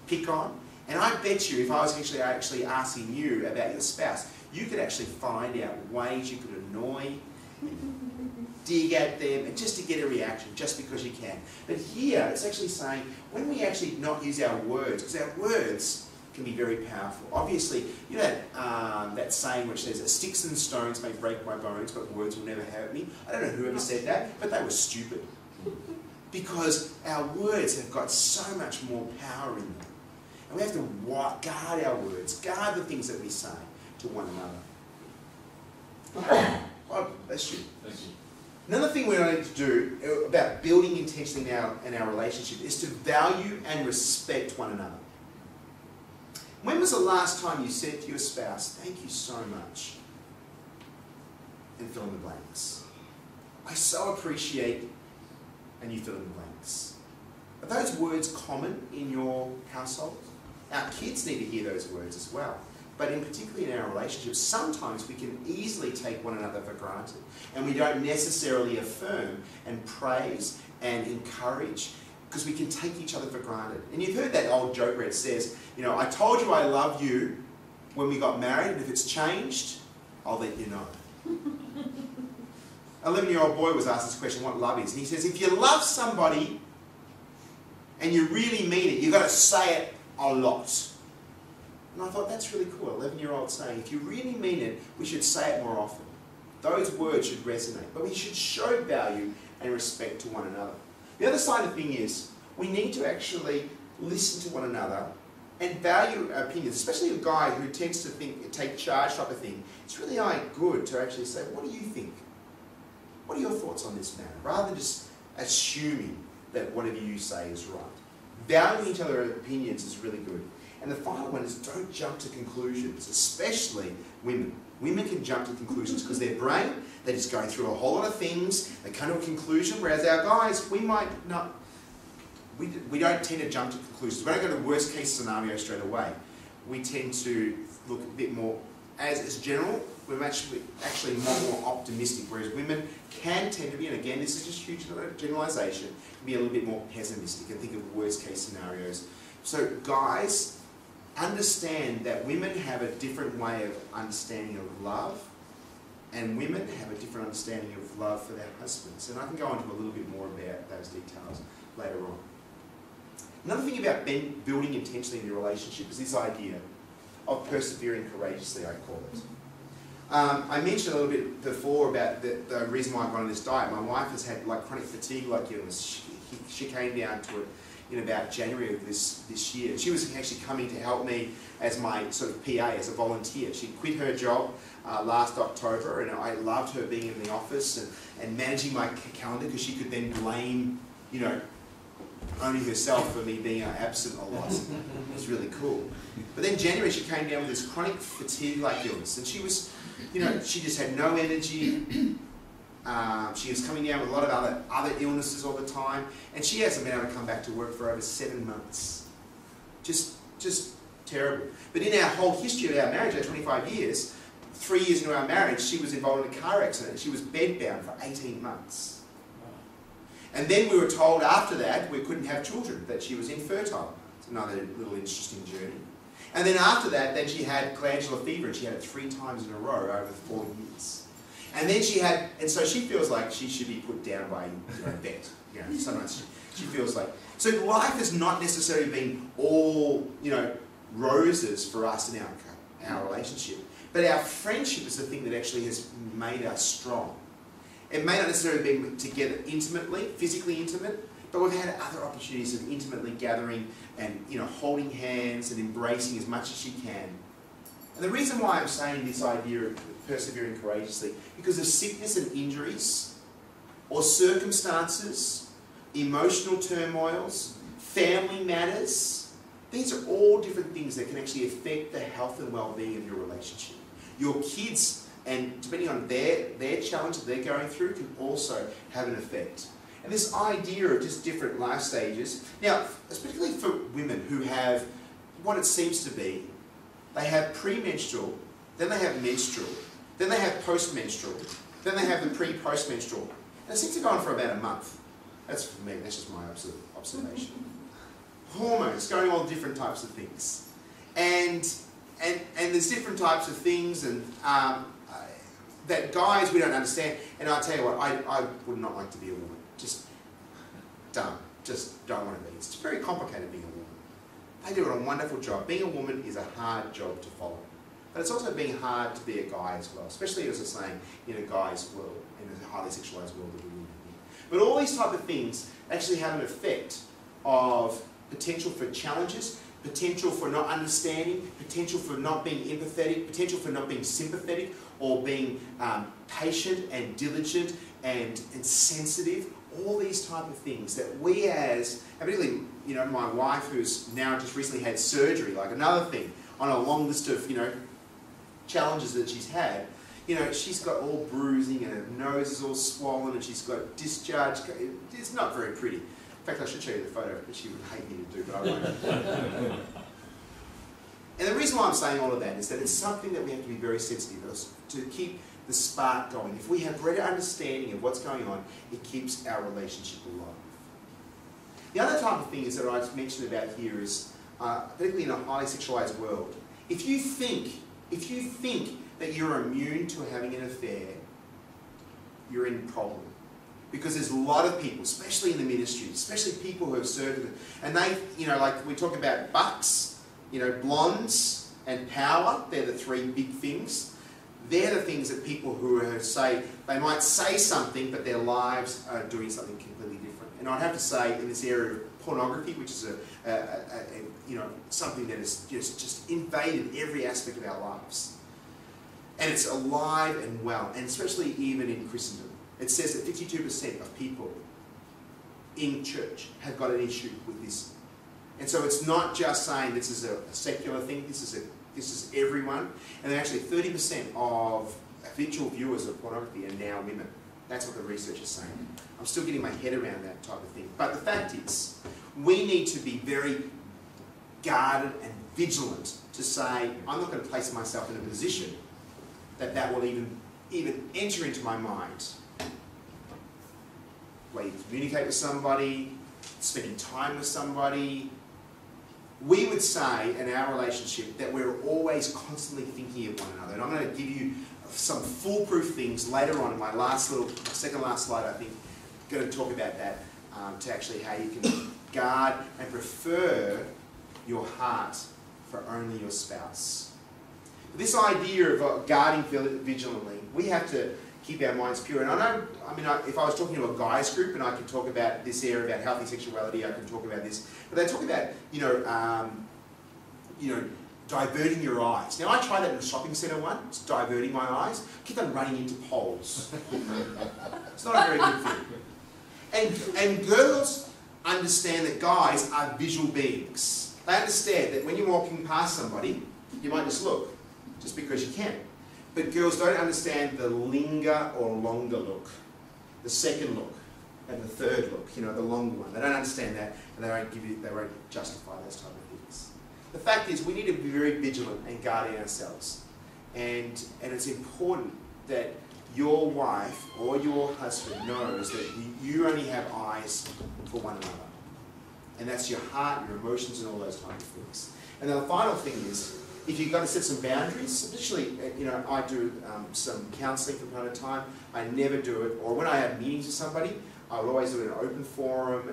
pick on. And I bet you, if I was actually asking you about your spouse, you could actually find out ways you could annoy, dig at them, and just to get a reaction, just because you can. But here, it's actually saying, when we actually not use our words, because our words can be very powerful. Obviously, you know that saying which says, sticks and stones may break my bones, but words will never hurt me. I don't know whoever said that, but they were stupid. Because our words have got so much more power in them. And we have to guard our words, guard the things that we say to one another. Oh, bless you.
Thank you.
Another thing we need to do about building intentionally in our relationship is to value and respect one another. When was the last time you said to your spouse, thank you so much, and fill in the blanks? I so appreciate, and you fill in the blanks. Are those words common in your household? Our kids need to hear those words as well. But in particularly in our relationships, sometimes we can easily take one another for granted. And we don't necessarily affirm and praise and encourage because we can take each other for granted. And you've heard that old joke where it says, I told you I love you when we got married, and if it's changed, I'll let you know. An 11-year-old boy was asked this question, what love is. And he says, if you love somebody and you really mean it, you've got to say it a lot. And I thought, that's really cool. 11-year-old saying, if you really mean it, we should say it more often. Those words should resonate. But we should show value and respect to one another. The other side of the thing is, we need to actually listen to one another and value opinions, especially a guy who tends to take charge type of thing. It's really good to actually say, what do you think? What are your thoughts on this matter? Rather than just assuming that whatever you say is right. Valuing each other's opinions is really good. And the final one is don't jump to conclusions, especially women. Women can jump to conclusions because their brain, they're just going through a whole lot of things, they come to a conclusion, whereas our guys, we might not, we don't tend to jump to conclusions. We don't go to the worst case scenario straight away. We tend to look a bit more, as general, we're actually more optimistic, whereas women can tend to be, and again, this is just huge generalisation, be a little bit more pessimistic and think of worst case scenarios. So guys, understand that women have a different way of understanding of love, and women have a different understanding of love for their husbands. And I can go into a little bit more about those details later on. Another thing about building intentionally in your relationship is this idea of persevering courageously, I call it. I mentioned a little bit before about the reason why I've gone on this diet. My wife has had like chronic fatigue-like illness. She came down to it in about January of this year. She was actually coming to help me as my sort of PA, as a volunteer. She quit her job last October, and I loved her being in the office and managing my calendar, because she could then blame, you know, only herself for me being absent a lot. It was really cool. But then January she came down with this chronic fatigue-like illness, and she was, you know, she just had no energy. She was coming down with a lot of other illnesses all the time, and she hasn't been able to come back to work for over 7 months. Just terrible. But in our whole history of our marriage, our 25 years, 3 years into our marriage, she was involved in a car accident. She was bedbound for 18 months. And then we were told after that we couldn't have children, that she was infertile. It's another little interesting journey. And then after that, then she had glandular fever, and she had it 3 times in a row over 4 years. And then she had, and so she feels like she should be put down by, you know, vet. You know, sometimes she feels like. So life has not necessarily been all, you know, roses for us in our relationship. But our friendship is the thing that actually has made us strong. It may not necessarily be together intimately, physically intimate, but we've had other opportunities of intimately gathering and, you know, holding hands and embracing as much as you can. And the reason why I'm saying this idea of persevering courageously, because of sickness and injuries, or circumstances, emotional turmoils, family matters, these are all different things that can actually affect the health and well-being of your relationship. Your kids, and depending on their challenge that they're going through, can also have an effect. And this idea of just different life stages, now, particularly for women who have what it seems to be, they have premenstrual, then they have menstrual, then they have postmenstrual, then they have the pre-postmenstrual. And it seems to go on for about a month. That's for me, that's just my observation. Hormones, going on different types of things. And there's different types of things, and that guys, we don't understand. And I tell you what, I would not like to be a woman. Just dumb. Just don't want to be. It's very complicated being a woman. They do a wonderful job. Being a woman is a hard job to follow. But it's also being hard to be a guy as well, especially, as I was saying, in a guy's world, in a highly sexualized world that we live in. But all these type of things actually have an effect of potential for challenges, potential for not understanding, potential for not being empathetic, potential for not being sympathetic, or being patient and diligent and sensitive. All these type of things that we as, and particularly, you know, my wife, who's now just recently had surgery, like another thing on a long list of, you know, challenges that she's had. You know, she's got all bruising and her nose is all swollen and she's got discharge. It's not very pretty. In fact, I should show you the photo, which she would hate me to do, but I won't. And the reason why I'm saying all of that is that it's something that we have to be very sensitive to keep the spark going. If we have greater understanding of what's going on, it keeps our relationship alive. The other type of thing is that I mentioned about here is, particularly in a highly sexualized world, if you think that you're immune to having an affair, you're in problem. Because there's a lot of people, especially in the ministry, especially people who have served in it, and they, you know, like we talk about bucks, you know, blondes and power, they're the 3 big things. They're the things that people who say, they might say something, but their lives are doing something completely different. And I'd have to say, in this area of pornography, which is you know, something that has just invaded every aspect of our lives. And it's alive and well, and especially even in Christendom. It says that 52% of people in church have got an issue with this. And so it's not just saying this is a secular thing, this is everyone. And then actually 30% of habitual viewers of pornography are now women. That's what the research is saying. I'm still getting my head around that type of thing. But the fact is, we need to be very guarded and vigilant to say, I'm not going to place myself in a position that will even enter into my mind. The way you communicate with somebody, spending time with somebody. We would say in our relationship that we're always constantly thinking of one another. And I'm going to give you some foolproof things later on in my second last slide, I think. I'm going to talk about that, to actually how you can guard and prefer your heart for only your spouse. This idea of guarding vigilantly, we have to keep our minds pure. And if I was talking to a guys group and I could talk about this area about healthy sexuality, I can talk about this. But they talk about, diverting your eyes. Now I tried that in a shopping centre once, diverting my eyes. I keep on running into poles. It's not a very good thing. And girls understand that guys are visual beings. They understand that when you're walking past somebody, you might just look, just because you can. But girls don't understand the linger or longer look, the second look, and the third look, the longer one. They don't understand that, and they won't justify those type of things. The fact is, we need to be very vigilant and guarding ourselves. And it's important that your wife or your husband knows that you only have eyes for one another. And that's your heart, your emotions, and all those kinds of things. And then the final thing is, if you've got to set some boundaries, especially, I do some counselling from time to time. I never do it, or when I have meetings with somebody, I would always do it in an open forum,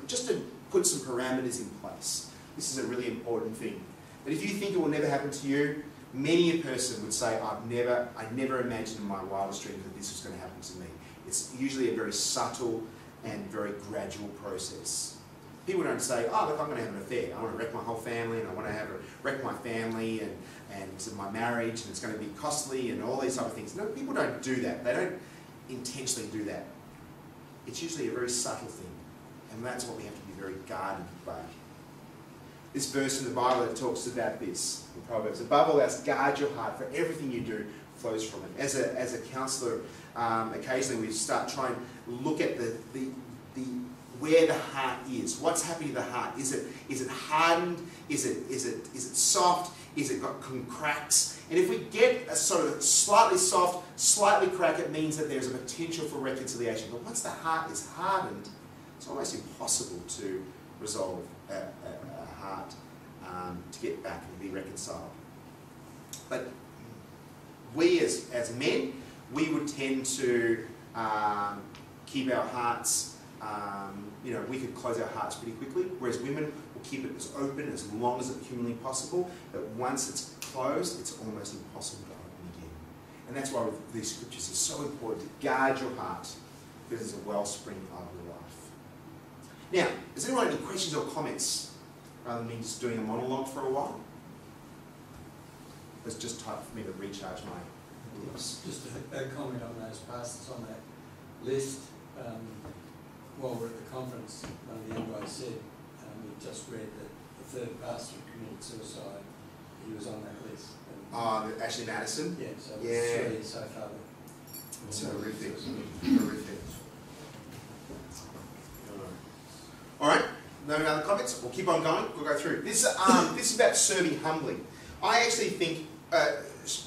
just to put some parameters in place. This is a really important thing. But if you think it will never happen to you, many a person would say, I never imagined in my wildest dreams that this was going to happen to me. It's usually a very subtle and very gradual process. People don't say, oh, look, I'm going to have an affair. I want to wreck my whole family, and I want to wreck my family and my marriage, and it's going to be costly, and all these type of things. No, people don't do that. They don't intentionally do that. It's usually a very subtle thing, and that's what we have to be very guarded by. This verse in the Bible that talks about this, in Proverbs, above all else, guard your heart, for everything you do flows from it. As a counsellor, occasionally we start trying to look at the where the heart is. What's happening to the heart? Is it hardened? Is it soft? Is it got cracks? And if we get a sort of slightly soft, slightly cracked, it means that there's a potential for reconciliation. But once the heart is hardened, it's almost impossible to resolve a heart to get back and be reconciled. But we as men, we would tend to keep our hearts, we could close our hearts pretty quickly, whereas women will keep it as open as long as it's humanly possible, but once it's closed, it's almost impossible to open again. And that's why these scriptures are so important, to guard your heart, because it's a wellspring of your life. Now, does anyone have any questions or comments, rather than me just doing a monologue for a while? It's just time for me to recharge my lips.
Just a comment on those passages on that list. While we're at the conference, one of the young guys said, we just read that the third pastor committed suicide. He was on that list.
Ashley Madison?
Yeah, so
yeah.
Three so far.
It's horrific. Horrific. All right, no other comments? We'll keep on going. We'll go through. This is about serving humbly. I actually think,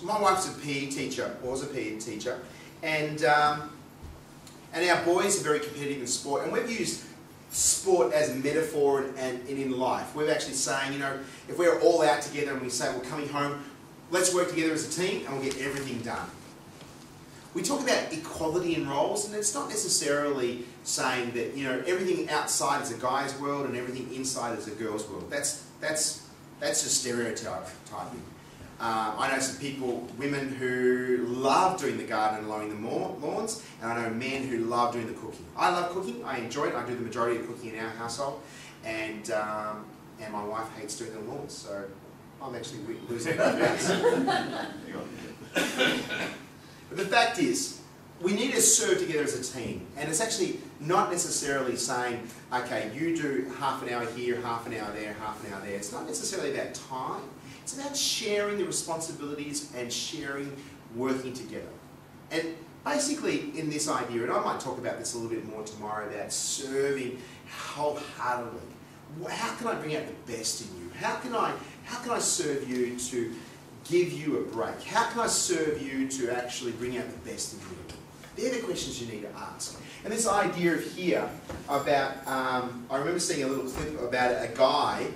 my wife's a PE teacher, or was a PE teacher, and our boys are very competitive in sport, and we've used sport as a metaphor and in life. We're actually saying, if we're all out together and we say we're coming home, let's work together as a team and we'll get everything done. We talk about equality in roles, and it's not necessarily saying that everything outside is a guy's world and everything inside is a girl's world. That's just stereotyping. I know some women who love doing the garden and mowing the lawns, and I know men who love doing the cooking. I love cooking, I enjoy it, I do the majority of the cooking in our household, and my wife hates doing the lawns, so I'm actually losing that. But the fact is, we need to serve together as a team, and it's actually not necessarily saying, okay, you do half an hour here, half an hour there, half an hour there. It's not necessarily about time. It's about sharing the responsibilities and working together. And basically in this idea, and I might talk about this a little bit more tomorrow, about serving wholeheartedly. How can I bring out the best in you? How can I serve you to give you a break? How can I serve you to actually bring out the best in you? They're the questions you need to ask. And this idea of here about, I remember seeing a little clip about a guy.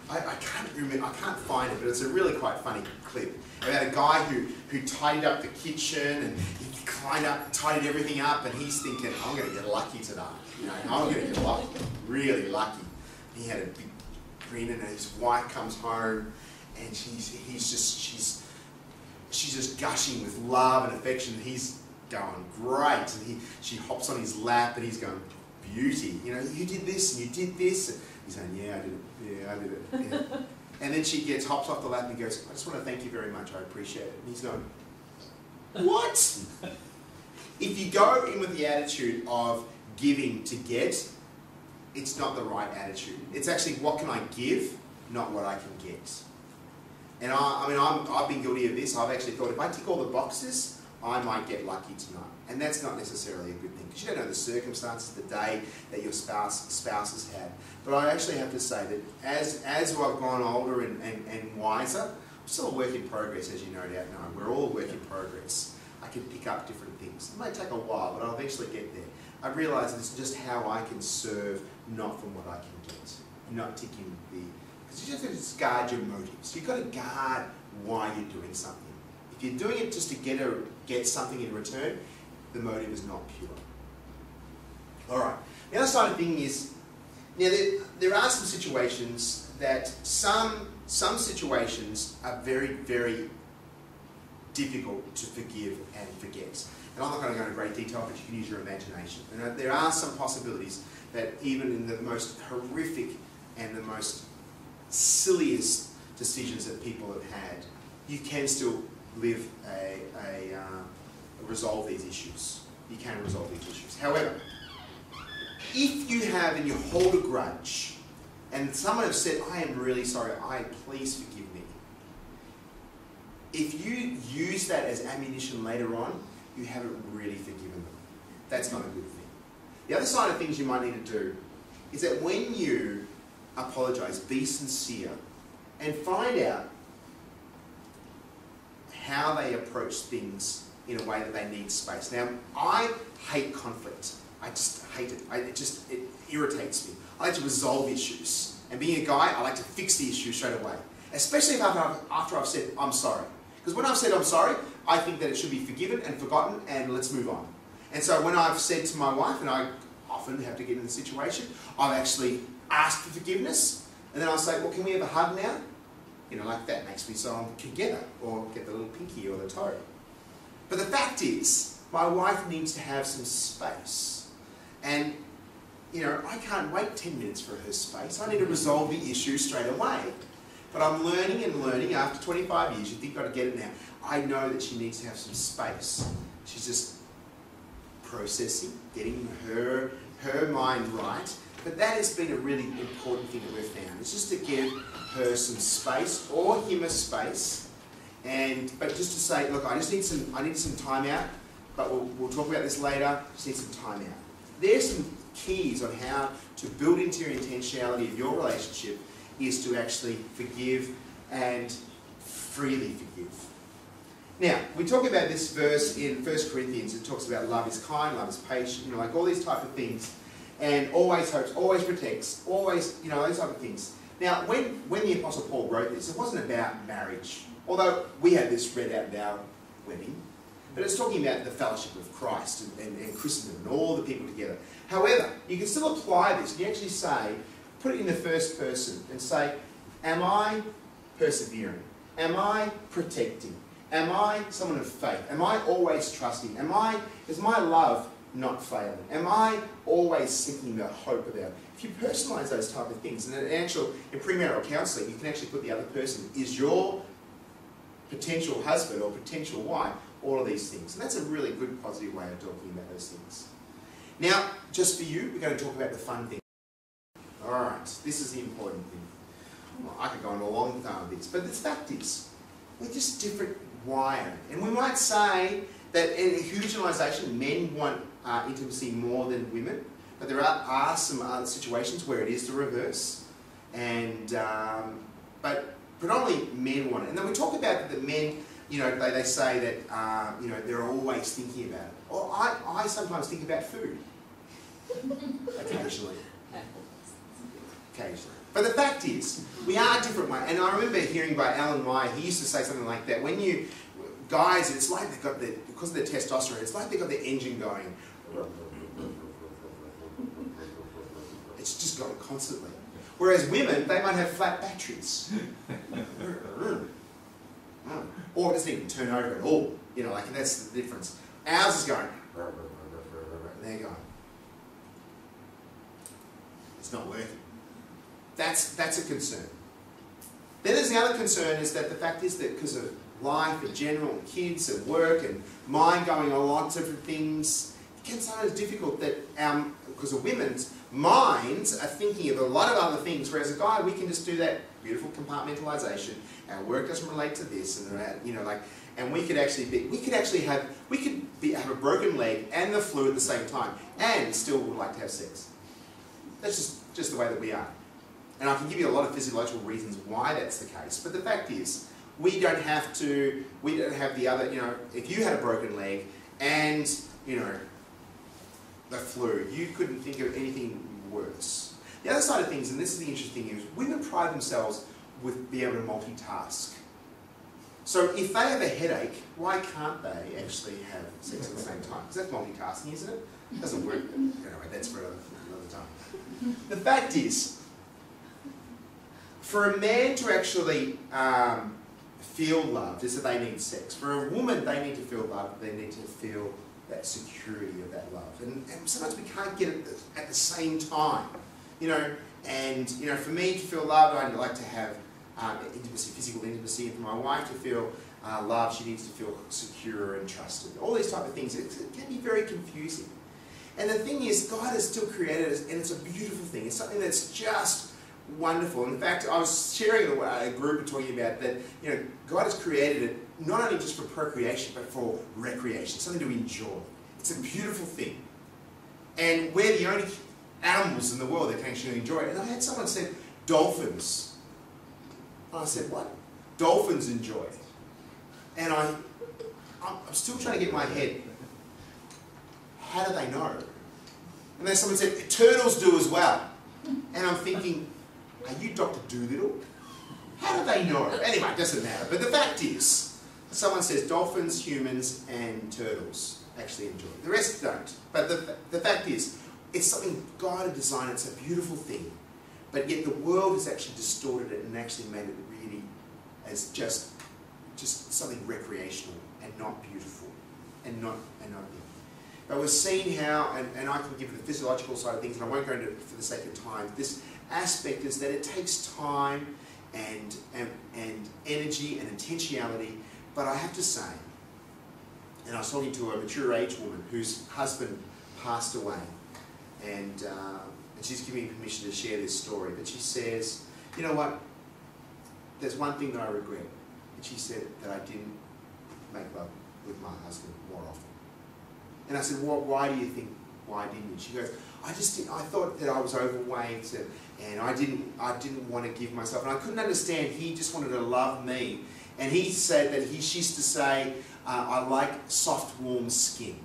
I can't remember, I can't find it, but it's a really quite funny clip about a guy who tidied up the kitchen, and he climbed up, tidied everything up, and he's thinking, I'm going to get lucky today. I'm going to get lucky, really lucky. He had a big grin, and his wife comes home, and she's she's just gushing with love and affection. He's going, great. And she hops on his lap and he's going, beauty. You know, you did this and you did this. And he's saying, yeah, I did it. Yeah, I did it. Yeah. And then she hops off the lap and goes, I just want to thank you very much. I appreciate it. And he's going, what? If you go in with the attitude of giving to get, it's not the right attitude. It's actually, what can I give, not what I can get. And I've been guilty of this. I've actually thought, if I tick all the boxes, I might get lucky tonight. And that's not necessarily a good thing, because you don't know the circumstances, the day that your spouse has had. But I actually have to say that as I've gone older and wiser, I'm still a work in progress, as you no doubt know. We're all a work in progress. I can pick up different things. It may take a while, but I'll eventually get there. I realise it's just how I can serve, not from what I can get. Not ticking the... Because you just have to guard your motives. You've got to guard why you're doing something. If you're doing it just to get something in return, the motive is not pure. Alright, the other side of the thing is, now there are some situations that some situations are very, very difficult to forgive and forget. And I'm not going to go into great detail, but you can use your imagination. And there are some possibilities that even in the most horrific and the most silliest decisions that people have had, you can still live resolve these issues. You can resolve these issues. However, if you have and you hold a grudge, and someone has said, I am really sorry, please forgive me. If you use that as ammunition later on, you haven't really forgiven them. That's not a good thing. The other side of things you might need to do is that when you apologise, be sincere and find out how they approach things in a way that they need space. Now, I hate conflict. I just hate it. It irritates me. I like to resolve issues. And being a guy, I like to fix the issue straight away. Especially after I've said, I'm sorry. Because when I've said I'm sorry, I think that it should be forgiven and forgotten and let's move on. And so when I've said to my wife, and I often have to get in the situation, I've actually asked for forgiveness, and then I'll say, well, can we have a hug now? You know, like that makes me so I'm together, or get the little pinky or the toe. But the fact is, my wife needs to have some space. And, you know, I can't wait 10 minutes for her space. I need to resolve the issue straight away. But I'm learning and learning. After 25 years, you think I've got to get it now. I know that she needs to have some space. She's just processing, getting her mind right. But that has been a really important thing that we've found. It's just to give her some space, or him a space, but just to say, look, I need some time out, but we'll talk about this later. Just need some time out. There's some keys on how to build into your intentionality of your relationship, is to actually forgive and freely forgive. Now, we talk about this verse in 1 Corinthians. It talks about love is kind, love is patient, you know, like all these type of things. And always hopes, always protects, always, you know, those type of things. Now, when the Apostle Paul wrote this, it wasn't about marriage. Although we had this read out in our wedding. But it's talking about the fellowship of Christ and Christendom and all the people together. However, you can still apply this. You actually say, put it in the first person and say, am I persevering? Am I protecting? Am I someone of faith? Am I always trusting? Is my love not failing? Am I always seeking the hope about it? If you personalise those type of things, and in premarital counselling, you can actually put the other person, is your potential husband or potential wife, all of these things. And that's a really good, positive way of talking about those things. Now, just for you, we're going to talk about the fun thing. Alright, this is the important thing. Well, I could go on a long time with this, but the fact is, we're just different wired. And we might say that in a huge generalisation, men want intimacy more than women, but there are some other situations where it is the reverse. And but predominantly men want it. And then we talk about that men, you know, they say that you know, they're always thinking about it. Or I sometimes think about food. Occasionally. But the fact is, we are different ways. And I remember hearing by Alan Meyer, he used to say something like that. When you, guys, it's like they've got because of their testosterone, it's like they've got their engine going. It's just going constantly. Whereas women, they might have flat batteries. Or it doesn't even turn over at all. You know, like, that's the difference. Ours is going, and they're going, it's not working. That's a concern. Then there's the other concern is that the fact is that because of life in general, and kids and work and mind going on lots of different things, it can sometimes difficult that because of women's minds are thinking of a lot of other things, whereas a guy, we can just do that beautiful compartmentalization. Our work doesn't relate to this, and you know, like, and we could have a broken leg and the flu at the same time, and still would like to have sex. That's just the way that we are. And I can give you a lot of physiological reasons why that's the case, but the fact is, we don't have the other, you know, if you had a broken leg and, you know, the flu, you couldn't think of anything worse. The other side of things, and this is the interesting thing, is women pride themselves with being able to multitask. So if they have a headache, why can't they actually have sex at the same time? Because that's multitasking, isn't it? It doesn't work, but anyway, that's for another time. The fact is, for a man to actually feel loved is that they need sex. For a woman, they need to feel loved, they need to feel that security of that love. And sometimes we can't get it at the same time. You know, and you know, for me to feel loved, I'd like to have intimacy, physical intimacy, and for my wife to feel loved, she needs to feel secure and trusted. All these type of things, it can be very confusing. And the thing is, God has still created us, and it's a beautiful thing. It's something that's just wonderful. In fact, I was sharing a group and talking about that, you know, God has created it not only just for procreation, but for recreation, something to enjoy. It's a beautiful thing. And we're the only animals in the world that can actually enjoy it. And I had someone say, dolphins. And I said, what? Dolphins enjoy it. And I'm still trying to get my head, how do they know? And then someone said, turtles do as well. And I'm thinking, are you Dr. Dolittle? How do they know? Anyway, it doesn't matter. But the fact is, someone says dolphins, humans, and turtles actually enjoy it. The rest don't. But the fact is, it's something God had designed. It's a beautiful thing. But yet the world has actually distorted it and actually made it really as just something recreational and not beautiful and not big. But we're seeing how, and I can give you the physiological side of things, and I won't go into it for the sake of time. This aspect is that it takes time and energy and intentionality. But I have to say, and I was talking to a mature age woman whose husband passed away, and she's giving me permission to share this story. But she says, you know what? There's one thing that I regret. And she said that I didn't make love with my husband more often. And I said, well, why do you think, why didn't you? She goes, I thought that I was overweight and I didn't want to give myself, and I couldn't understand. He just wanted to love me. And he said that she used to say, I like soft, warm skin.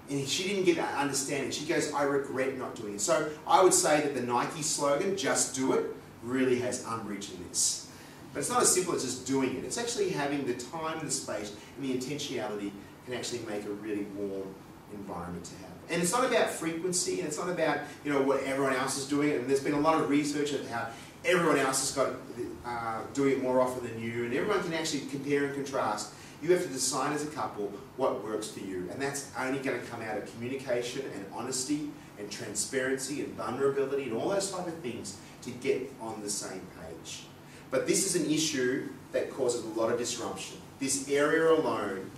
And she didn't get that understanding. She goes, I regret not doing it. So I would say that the Nike slogan, just do it, really has umbrage in this. But it's not as simple as just doing it. It's actually having the time and the space and the intentionality can actually make a really warm environment to have. And it's not about frequency, and it's not about, you know, what everyone else is doing. And there's been a lot of research of how everyone else has got doing it more often than you, and everyone can actually compare and contrast. You have to decide as a couple what works for you, and that's only going to come out of communication and honesty and transparency and vulnerability and all those type of things to get on the same page. But this is an issue that causes a lot of disruption. This area alone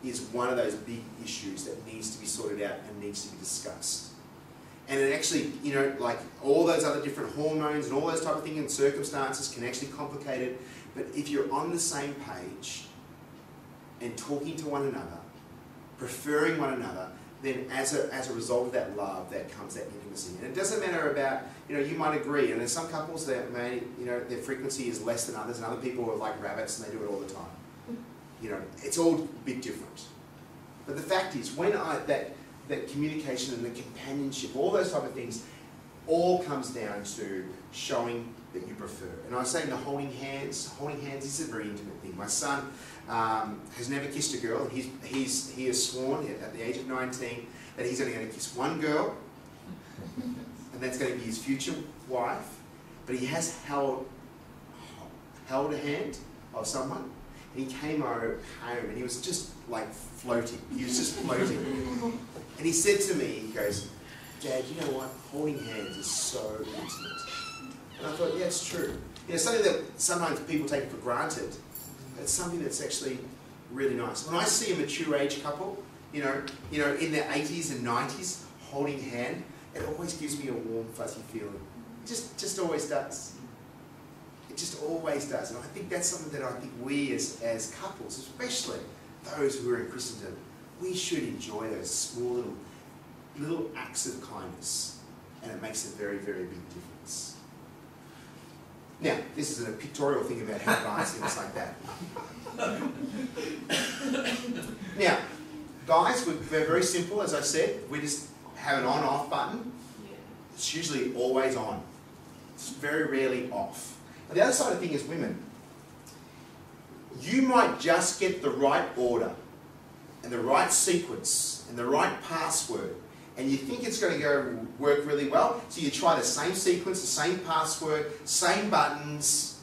is one of those big issues that needs to be sorted out and needs to be discussed. And it actually, you know, like all those other different hormones and all those type of things and circumstances can actually complicate it. But if you're on the same page and talking to one another, preferring one another, then as a result of that love, that comes that intimacy. And it doesn't matter about, you know, you might agree, and there's some couples that may, you know, their frequency is less than others, and other people are like rabbits and they do it all the time. You know, it's all a bit different. But the fact is, when that communication and the companionship, all those type of things, all comes down to showing that you prefer. And I was saying the holding hands is a very intimate thing. My son has never kissed a girl. He has sworn at the age of 19 that he's only going to kiss one girl, and that's going to be his future wife. But he has held a hand of someone. And he came home and he was just like floating. He was just floating. And he said to me, he goes, "Dad, you know what? Holding hands is so intimate." And I thought, yeah, it's true. You know, something that sometimes people take for granted. It's something that's actually really nice. When I see a mature age couple, you know, in their 80s and 90s, holding hand, it always gives me a warm, fuzzy feeling. It just always does. It just always does. And I think that's something that I think we as couples, especially those who are in Christendom, we should enjoy those small little acts of kindness. And it makes a very, very big difference. Now, this is a pictorial thing about how guys things like that. Now, guys, we're very simple, as I said. We just have an on-off button. It's usually always on. It's very rarely off. And the other side of the thing is women. You might just get the right order and the right sequence and the right password, and you think it's going to work really well, so you try the same sequence, the same password, same buttons,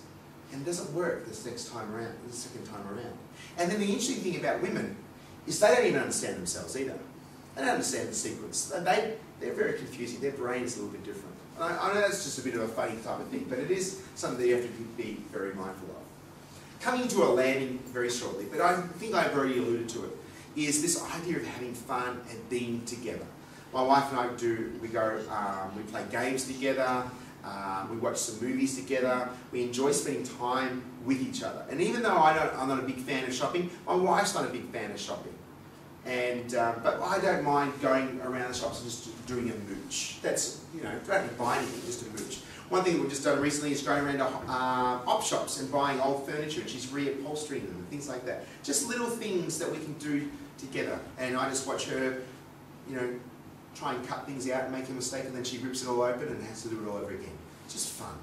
and it doesn't work this next time around, the second time around. And then the interesting thing about women is they don't even understand themselves either. They don't understand the sequence. They're very confusing. Their brain is a little bit different. And I know that's just a bit of a funny type of thing, but it is something that you have to be very mindful of. Coming to a landing very shortly, but I think I've already alluded to it, is this idea of having fun and being together. My wife and I we play games together, we watch some movies together, we enjoy spending time with each other. And even though I'm not a big fan of shopping, my wife's not a big fan of shopping. And, but I don't mind going around the shops and just doing a mooch. That's, you know, don't have to buy anything, just a mooch. One thing that we've just done recently is going around to op shops and buying old furniture, and she's reupholstering them and things like that. Just little things that we can do together. And I just watch her, you know, try and cut things out and make a mistake, and then she rips it all open and has to do it all over again. Just fun.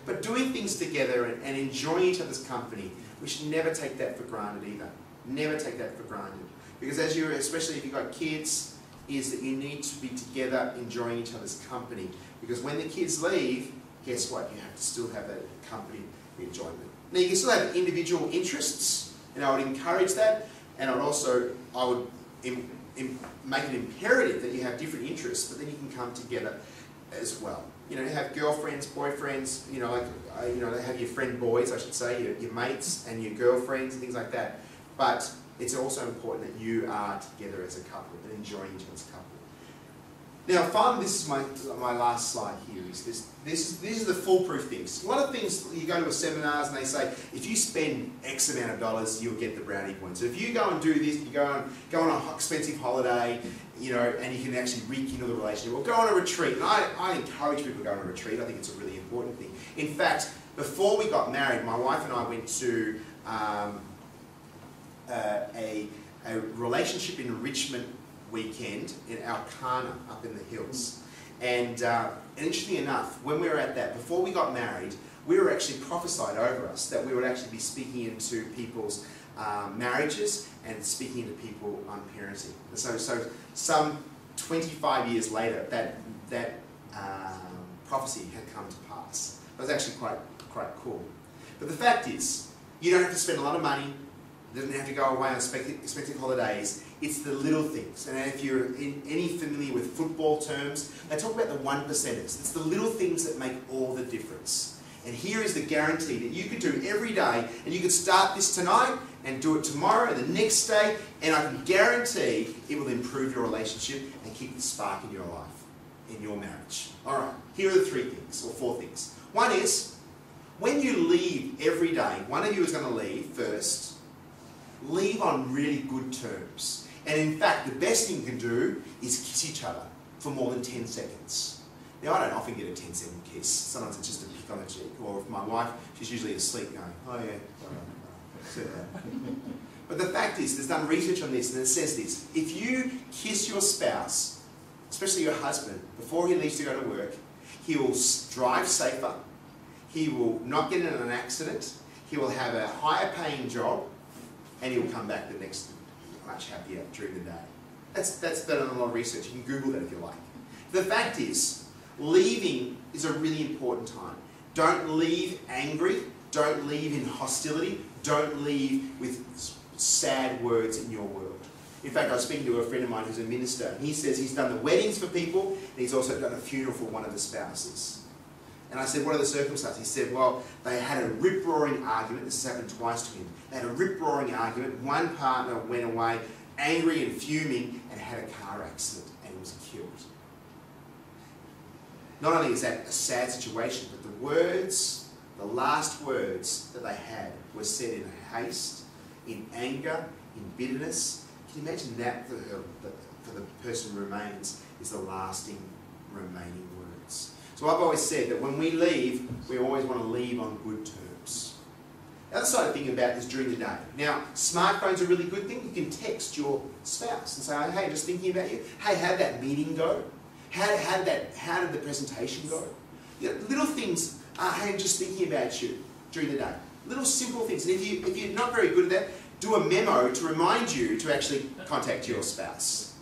But doing things together and enjoying each other's company, we should never take that for granted either. Never take that for granted. Because especially if you've got kids, is that you need to be together enjoying each other's company. Because when the kids leave, guess what? You have to still have that company enjoyment. Now you can still have individual interests, and I would encourage that, and I would make it imperative that you have different interests, but then you can come together as well. You know, you have girlfriends, boyfriends, you know, they have your friend boys, I should say, your mates and your girlfriends and things like that. But it's also important that you are together as a couple and enjoying each other's couple. Now, finally, this is my last slide here. These are the foolproof things. A lot of things, you go to a seminars and they say, if you spend X amount of dollars, you'll get the brownie points. So if you go and do this, you go on an expensive holiday, you know, and you can actually rekindle the relationship, or go on a retreat. And I encourage people to go on a retreat. I think it's a really important thing. In fact, before we got married, my wife and I went to a relationship enrichment weekend in Alcana up in the hills. And interestingly enough, when we were at that, before we got married, we were actually prophesied over us that we would actually be speaking into people's marriages and speaking into people on parenting. So some 25 years later, that prophecy had come to pass. It was actually quite cool. But the fact is, you don't have to spend a lot of money. You don't have to go away on expensive holidays. It's the little things. And if you're any familiar with football terms, they talk about the 1%ers. It's the little things that make all the difference. And here is the guarantee that you could do every day, and you could start this tonight and do it tomorrow and the next day, and I can guarantee it will improve your relationship and keep the spark in your life, in your marriage. All right, here are the 3 things, or 4 things. One is, when you leave every day, one of you is going to leave first. Leave on really good terms. And in fact, the best thing you can do is kiss each other for more than 10 seconds. Now, I don't often get a 10-second kiss. Sometimes it's just a pick on the cheek. Or if my wife, she's usually asleep going, oh yeah, But the fact is, there's done research on this, and it says this. If you kiss your spouse, especially your husband, before he leaves to go to work, he will drive safer, he will not get in an accident, he will have a higher paying job, and he'll come back the next much happier during the day. That's done a lot of research. You can Google that if you like. The fact is, leaving is a really important time. Don't leave angry. Don't leave in hostility. Don't leave with sad words in your world. In fact, I was speaking to a friend of mine who's a minister, and he says he's done the weddings for people, and he's also done a funeral for one of the spouses. And I said, what are the circumstances? He said, well, they had a rip-roaring argument. This has happened twice to him. They had a rip-roaring argument. One partner went away angry and fuming and had a car accident and was killed. Not only is that a sad situation, but the words, the last words that they had were said in haste, in anger, in bitterness. Can you imagine that for the person who remains is the lasting remaining words? So I've always said that when we leave, we always want to leave on good terms. The other side of thinking about is during the day. Now, smartphones are a really good thing. You can text your spouse and say, hey, just thinking about you. Hey, how did that meeting go? How did the presentation go? You know, little things, hey, just thinking about you during the day. Little simple things. And if you're not very good at that, do a memo to remind you to actually contact your spouse.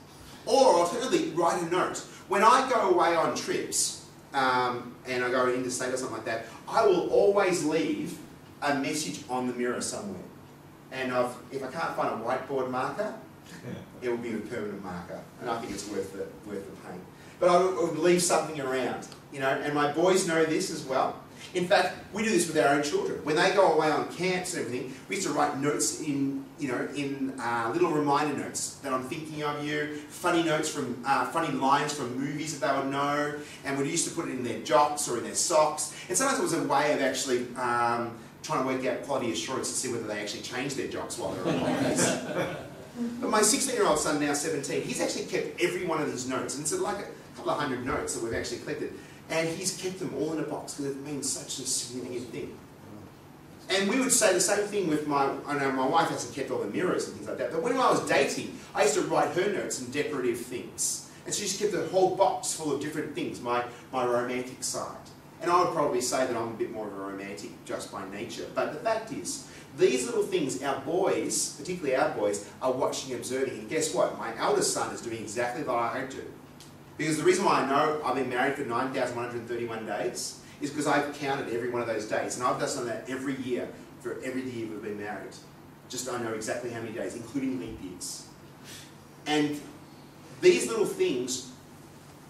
Or alternatively, write a note. When I go away on trips, and I go interstate or something like that, I will always leave a message on the mirror somewhere. And if I can't find a whiteboard marker, it will be a permanent marker. And I think it's worth the pain. But I would leave something around, you know, and my boys know this as well. In fact, we do this with our own children. When they go away on camps and everything, we used to write notes in little reminder notes that I'm thinking of you, funny notes from, funny lines from movies that they would know, and we used to put it in their jocks or in their socks. And sometimes it was a way of actually trying to work out quality assurance to see whether they actually changed their jocks while they were on holidays. But my 16-year-old son, now 17, he's actually kept every one of these notes, and it's like a couple of hundred notes that we've actually collected. And he's kept them all in a box because it means such a significant thing. And we would say the same thing with I know my wife hasn't kept all the mirrors and things like that, but when I was dating, I used to write her notes and decorative things. And so she's kept a whole box full of different things, my romantic side. And I would probably say that I'm a bit more of a romantic just by nature. But the fact is, these little things, our boys, particularly our boys, are watching and observing. And guess what? My eldest son is doing exactly what I do. Because the reason why I know I've been married for 9,131 days is because I've counted every one of those days. And I've done that every year, for every year we've been married. Just I know exactly how many days, including leap years. And these little things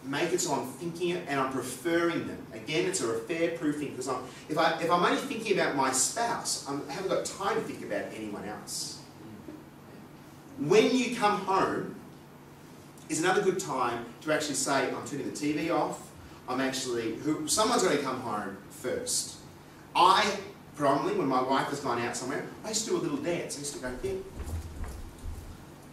make it so I'm thinking it and I'm preferring them. Again, it's a fair proof thing, because if I'm only thinking about my spouse, I haven't got time to think about anyone else. When you come home, is another good time to actually say, I'm turning the TV off, someone's going to come home first. I, predominantly, when my wife has gone out somewhere, I used to do a little dance. I used to go, yeah.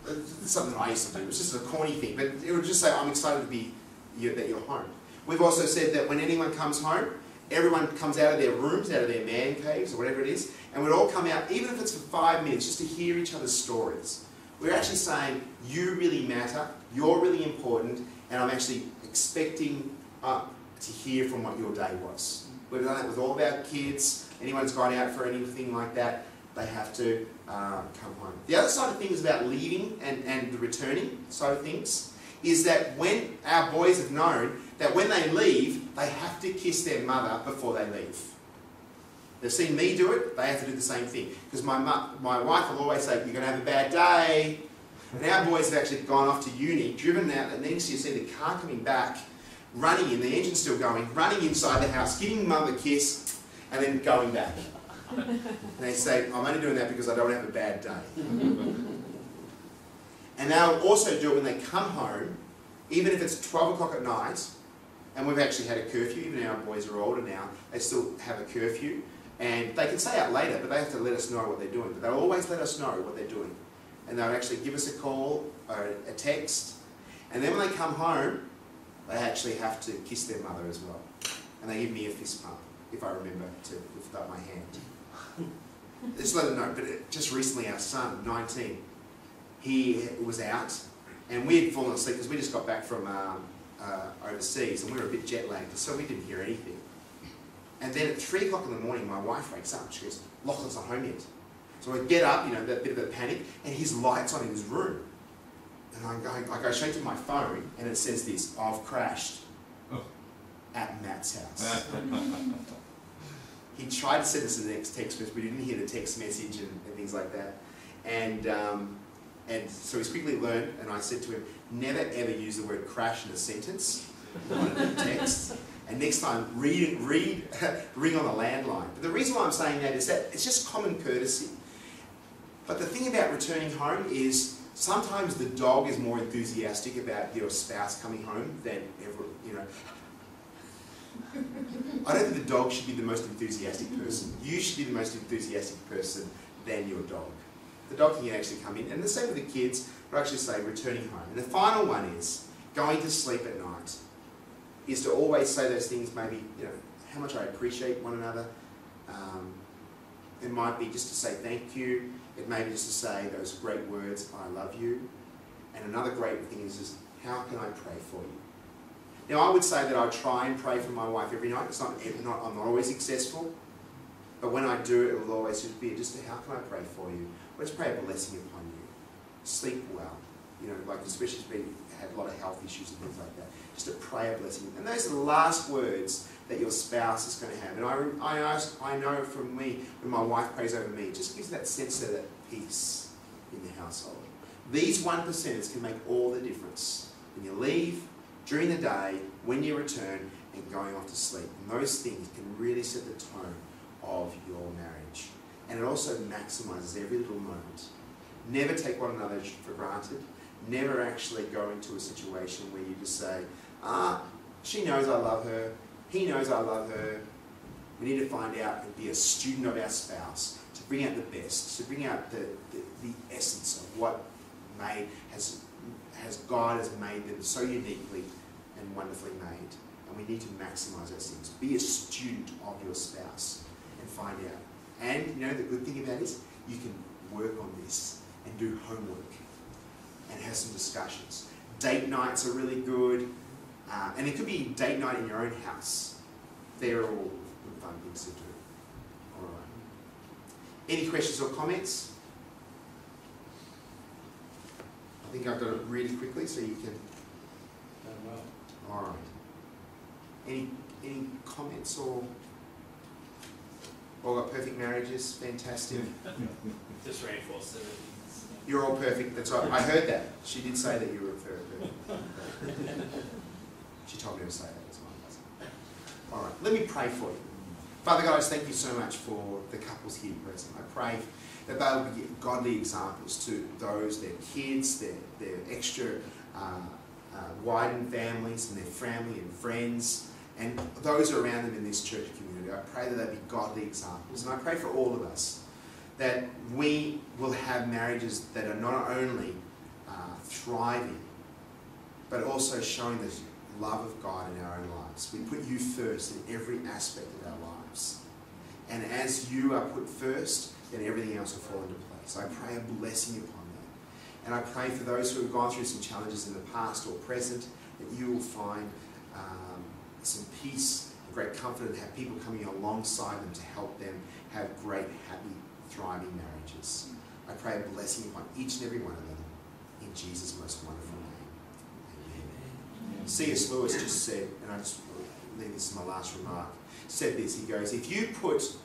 It's something I used to do. It was just a corny thing, but it would just say, I'm excited to be that you're home. We've also said that when anyone comes home, everyone comes out of their rooms, out of their man caves, or whatever it is, and we'd all come out, even if it's for 5 minutes, just to hear each other's stories. We're actually saying, you really matter, you're really important, and I'm actually expecting to hear from what your day was. We've done that with all of our kids. Anyone's gone out for anything like that, they have to come home. The other side of things about leaving and the returning side of things is that when our boys have known that when they leave, they have to kiss their mother before they leave. They've seen me do it, they have to do the same thing. Because my wife will always say, you're going to have a bad day. And our boys have actually gone off to uni, driven out, and then you see the car coming back, running in, the engine's still going, running inside the house, giving mum a kiss, and then going back. And they say, I'm only doing that because I don't have a bad day. And they'll also do it when they come home, even if it's 12 o'clock at night, and we've actually had a curfew, even our boys are older now, they still have a curfew. And they can stay out later, but they have to let us know what they're doing. But they'll always let us know what they're doing. And they'll actually give us a call or a text. And then when they come home, they actually have to kiss their mother as well. And they give me a fist pump, if I remember to lift up my hand. Just let them know. But just recently, our son, 19, he was out. And we had fallen asleep because we just got back from overseas. And we were a bit jet lagged, so we didn't hear anything. And then at 3 o'clock in the morning, my wife wakes up. She goes, Lachlan's not home yet. So I get up, that bit of a panic, and his light's on in his room. And I go straight to my phone, and it says this, I've crashed at Matt's house. he tried to send us the next text message, but we didn't hear the text message and things like that. And so he's quickly learned, and I said to him, never ever use the word crash in a sentence on a text. And next time, ring on the landline. But the reason why I'm saying that is that it's just common courtesy. But the thing about returning home is sometimes the dog is more enthusiastic about your spouse coming home than ever, you know. I don't think the dog should be the most enthusiastic person. You should be the most enthusiastic person than your dog. The dog can actually come in. And the same with the kids, but I actually say returning home. And the final one is going to sleep at night. Is to always say those things, maybe, you know, how much I appreciate one another. It might be just to say thank you. It may be just to say those great words, I love you. And another great thing is just, how can I pray for you? Now, I would say that I try and pray for my wife every night. I'm not always successful. But when I do, it will always just be just, how can I pray for you? Let's pray a blessing upon you. Sleep well. You know, like especially if you had a lot of health issues and things like that. Just to pray a blessing. And those are the last words that your spouse is going to have. And I know from me, when my wife prays over me, it just gives that sense of that peace in the household. These 1%ers can make all the difference. When you leave, during the day, when you return, and going off to sleep. And those things can really set the tone of your marriage. And it also maximizes every little moment. Never take one another for granted. Never actually go into a situation where you just say, she knows I love her, he knows I love her. We need to find out and be a student of our spouse, to bring out the best, to bring out the essence of what God has made them so uniquely and wonderfully made. And we need to maximize those things. Be a student of your spouse and find out. And you know, the good thing about it is you can work on this and do homework and have some discussions. Date nights are really good. And it could be date night in your own house. They're all good fun things to do. All right. Any questions or comments? I think I've done it really quickly so you can...
Done well.
All right. Any comments or... All got perfect marriages? Fantastic.
Just reinforce it.
You're all perfect. That's right. I heard that. She did say that you were perfect. She told me to say that as well. All right. Let me pray for you. Father God, I just thank you so much for the couples here present. I pray that they will be godly examples to those, their kids, their extra widened families and their family and friends, and those around them in this church community. I pray that they be godly examples. And I pray for all of us that we will have marriages that are not only thriving, but also showing the love of God in our own lives. We put you first in every aspect of our lives. And as you are put first, then everything else will fall into place. I pray a blessing upon that. And I pray for those who have gone through some challenges in the past or present, that you will find some peace and great comfort and have people coming alongside them to help them have great, happy, thriving marriages. I pray a blessing upon each and every one of them in Jesus' most wonderful name. Amen. C.S. Lewis just said, and I just leave this as my last remark, said this, he goes, if you put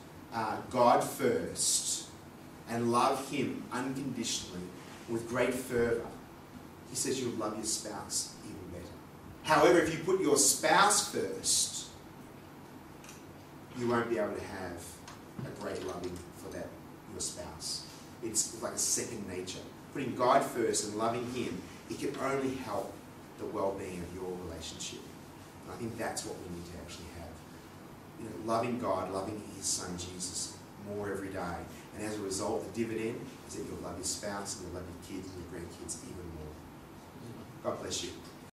God first and love him unconditionally with great fervour, he says you'll love your spouse even better. However, if you put your spouse first, you won't be able to have a great loving for that, your spouse. It's like a second nature. Putting God first and loving him, it can only help the well-being of your relationship. And I think that's what we need to actually have. You know, loving God, loving his son Jesus more every day. And as a result, the dividend is that you'll love your spouse and you'll love your kids and your grandkids even more. God bless you.